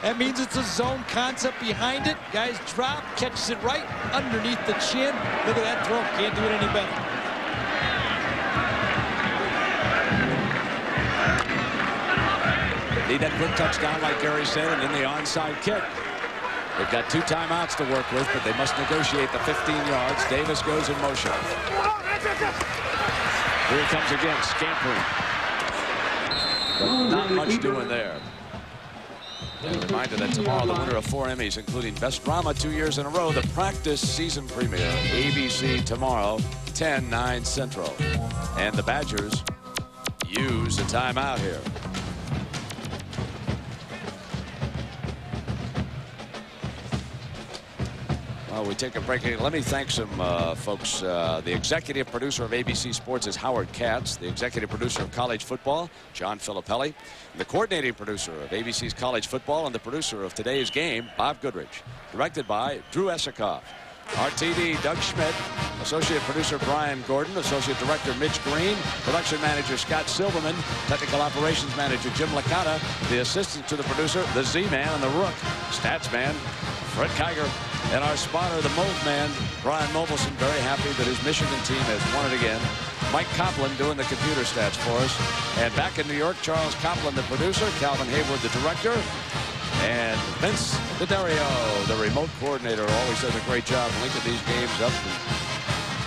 That means it's a zone concept behind it. Guys drop, catches it right underneath the chin. Look at that throw. Can't do it any better. Need that quick touchdown, like Gary said, and then the onside kick. They've got 2 timeouts to work with, but they must negotiate the 15 yards. Davis goes in motion. Here it comes again, scampering. But not much doing there. And a reminder that tomorrow the winner of 4 Emmys, including Best Drama 2 years in a row, the Practice season premiere, ABC tomorrow, 10/9 Central. And the Badgers use a timeout here. We take a break. Let me thank some folks. The executive producer of ABC Sports is Howard Katz. The executive producer of college football, John Filippelli. The coordinating producer of ABC's college football and the producer of today's game, Bob Goodrich. Directed by Drew Esikoff. RTD, Doug Schmidt. Associate producer, Brian Gordon. Associate director, Mitch Green. Production manager, Scott Silverman. Technical operations manager, Jim Licata. The assistant to the producer, the Z-Man and the Rook, Stats Man, Fred Kiger. And our spotter, the Mold Man, Brian Mobilson, very happy that his Michigan team has won it again. Mike Copland doing the computer stats for us. And back in New York, Charles Copland, the producer, Calvin Haywood, the director, and Vince D'Addario, the remote coordinator, always does a great job linking these games up and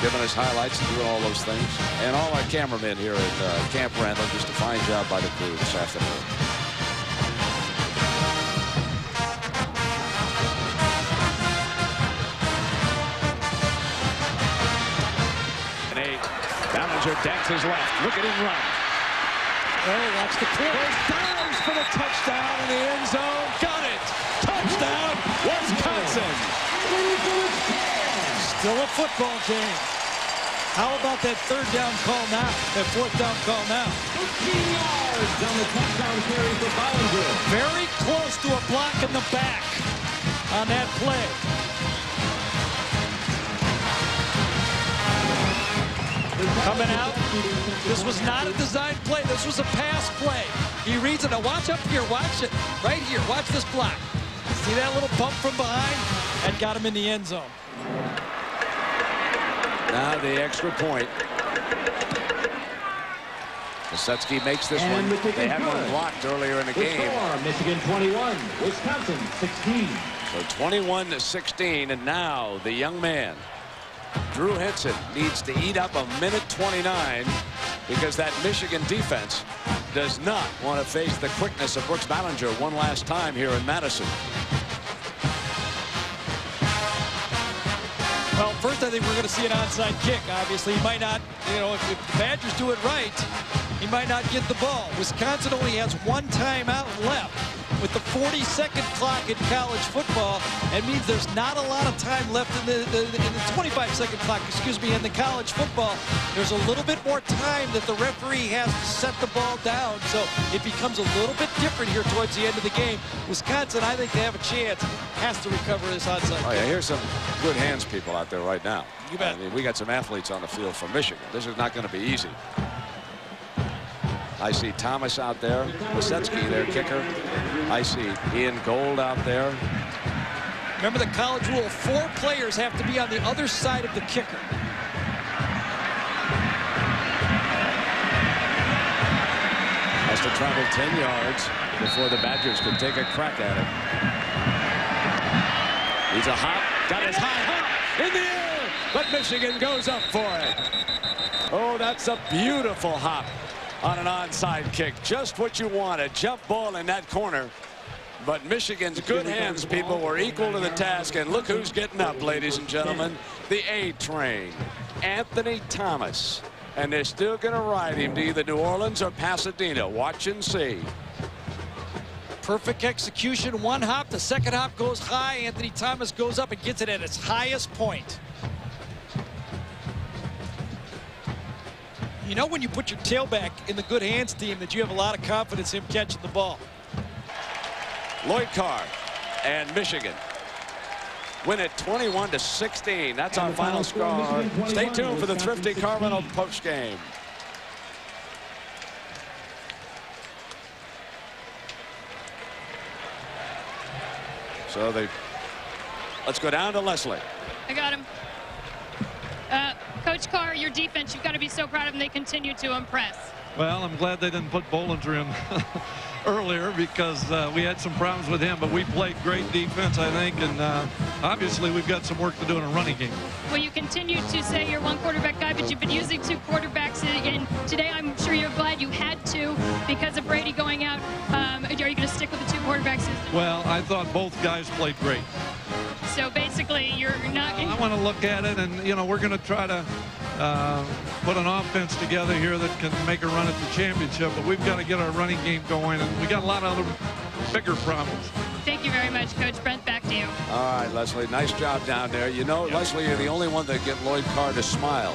giving us highlights and doing all those things. And all our cameramen here at Camp Randall, just a fine job by the crew this afternoon. Decks his left. Look at him run. Oh, watch the play. Dives for the touchdown in the end zone. Got it. Touchdown, Wisconsin. Still a football game. How about that 3rd down call now? That 4th down call now. 15 yards on the touchdown carry for Ballinger. Very close to a block in the back on that play. Coming out. This was not a design play. This was a pass play. He reads it. Now watch up here. Watch it. Right here. Watch this block. See that little bump from behind? That got him in the end zone. Now the extra point. Kosetsky makes this and one. They had one blocked earlier in the game. Score, Michigan 21, Wisconsin 16. So 21-16, and now the young man, Drew Henson, needs to eat up a minute 29 because that Michigan defense does not want to face the quickness of Brooks Ballinger one last time here in Madison. Well, first I think we're going to see an onside kick. Obviously, he might not, you know, if the Badgers do it right, he might not get the ball. Wisconsin only has one timeout left. With the 40-second clock in college football, it means there's not a lot of time left in the 25-second clock, excuse me, in the college football. There's a little bit more time that the referee has to set the ball down, so it becomes a little bit different here towards the end of the game. Wisconsin, I think they have a chance, has to recover this onside. Oh, yeah, here's some good hands people out there right now. You bet. I mean, we got some athletes on the field from Michigan. This is not going to be easy. I see Thomas out there, Wasetsky, their kicker. I see Ian Gold out there. Remember the college rule, 4 players have to be on the other side of the kicker. Has to travel 10 yards before the Badgers can take a crack at it. He's a hop, got his high hop in the air, but Michigan goes up for it. Oh, that's a beautiful hop on an onside kick. Just what you want, a jump ball in that corner. But Michigan's good hands, people, were equal to the task. And look who's getting up, ladies and gentlemen. The A-Train, Anthony Thomas. And they're still going to ride him to either New Orleans or Pasadena. Watch and see. Perfect execution. One hop. The second hop goes high. Anthony Thomas goes up and gets it at its highest point. You know when you put your tailback in the good hands team that you have a lot of confidence in him catching the ball. Lloyd Carr and Michigan win it 21-16. That's our final score. Stay tuned for the Thrifty Car Rental post game. So let's go down to Leslie. I got him. Coach Carr, your defense, you've got to be so proud of them. They continue to impress. Well, I'm glad they didn't put Bollinger in earlier because we had some problems with him, but we played great defense, I think, and obviously we've got some work to do in a running game. Well, you continue to say you're one quarterback guy, but you've been using 2 quarterbacks, and today I'm sure you're glad you had to because of Brady going out. Are you going to stick with the 2 quarterback system? Well, I thought both guys played great. So basically, you're not. I want to look at it, and you know, we're going to try to put an offense together here that can make a run at the championship. But we've got to get our running game going, and we got a lot of other bigger problems. Thank you very much, Coach Brent. Back to you. All right, Leslie. Nice job down there. You know, Leslie, you're the only one that get Lloyd Carr to smile.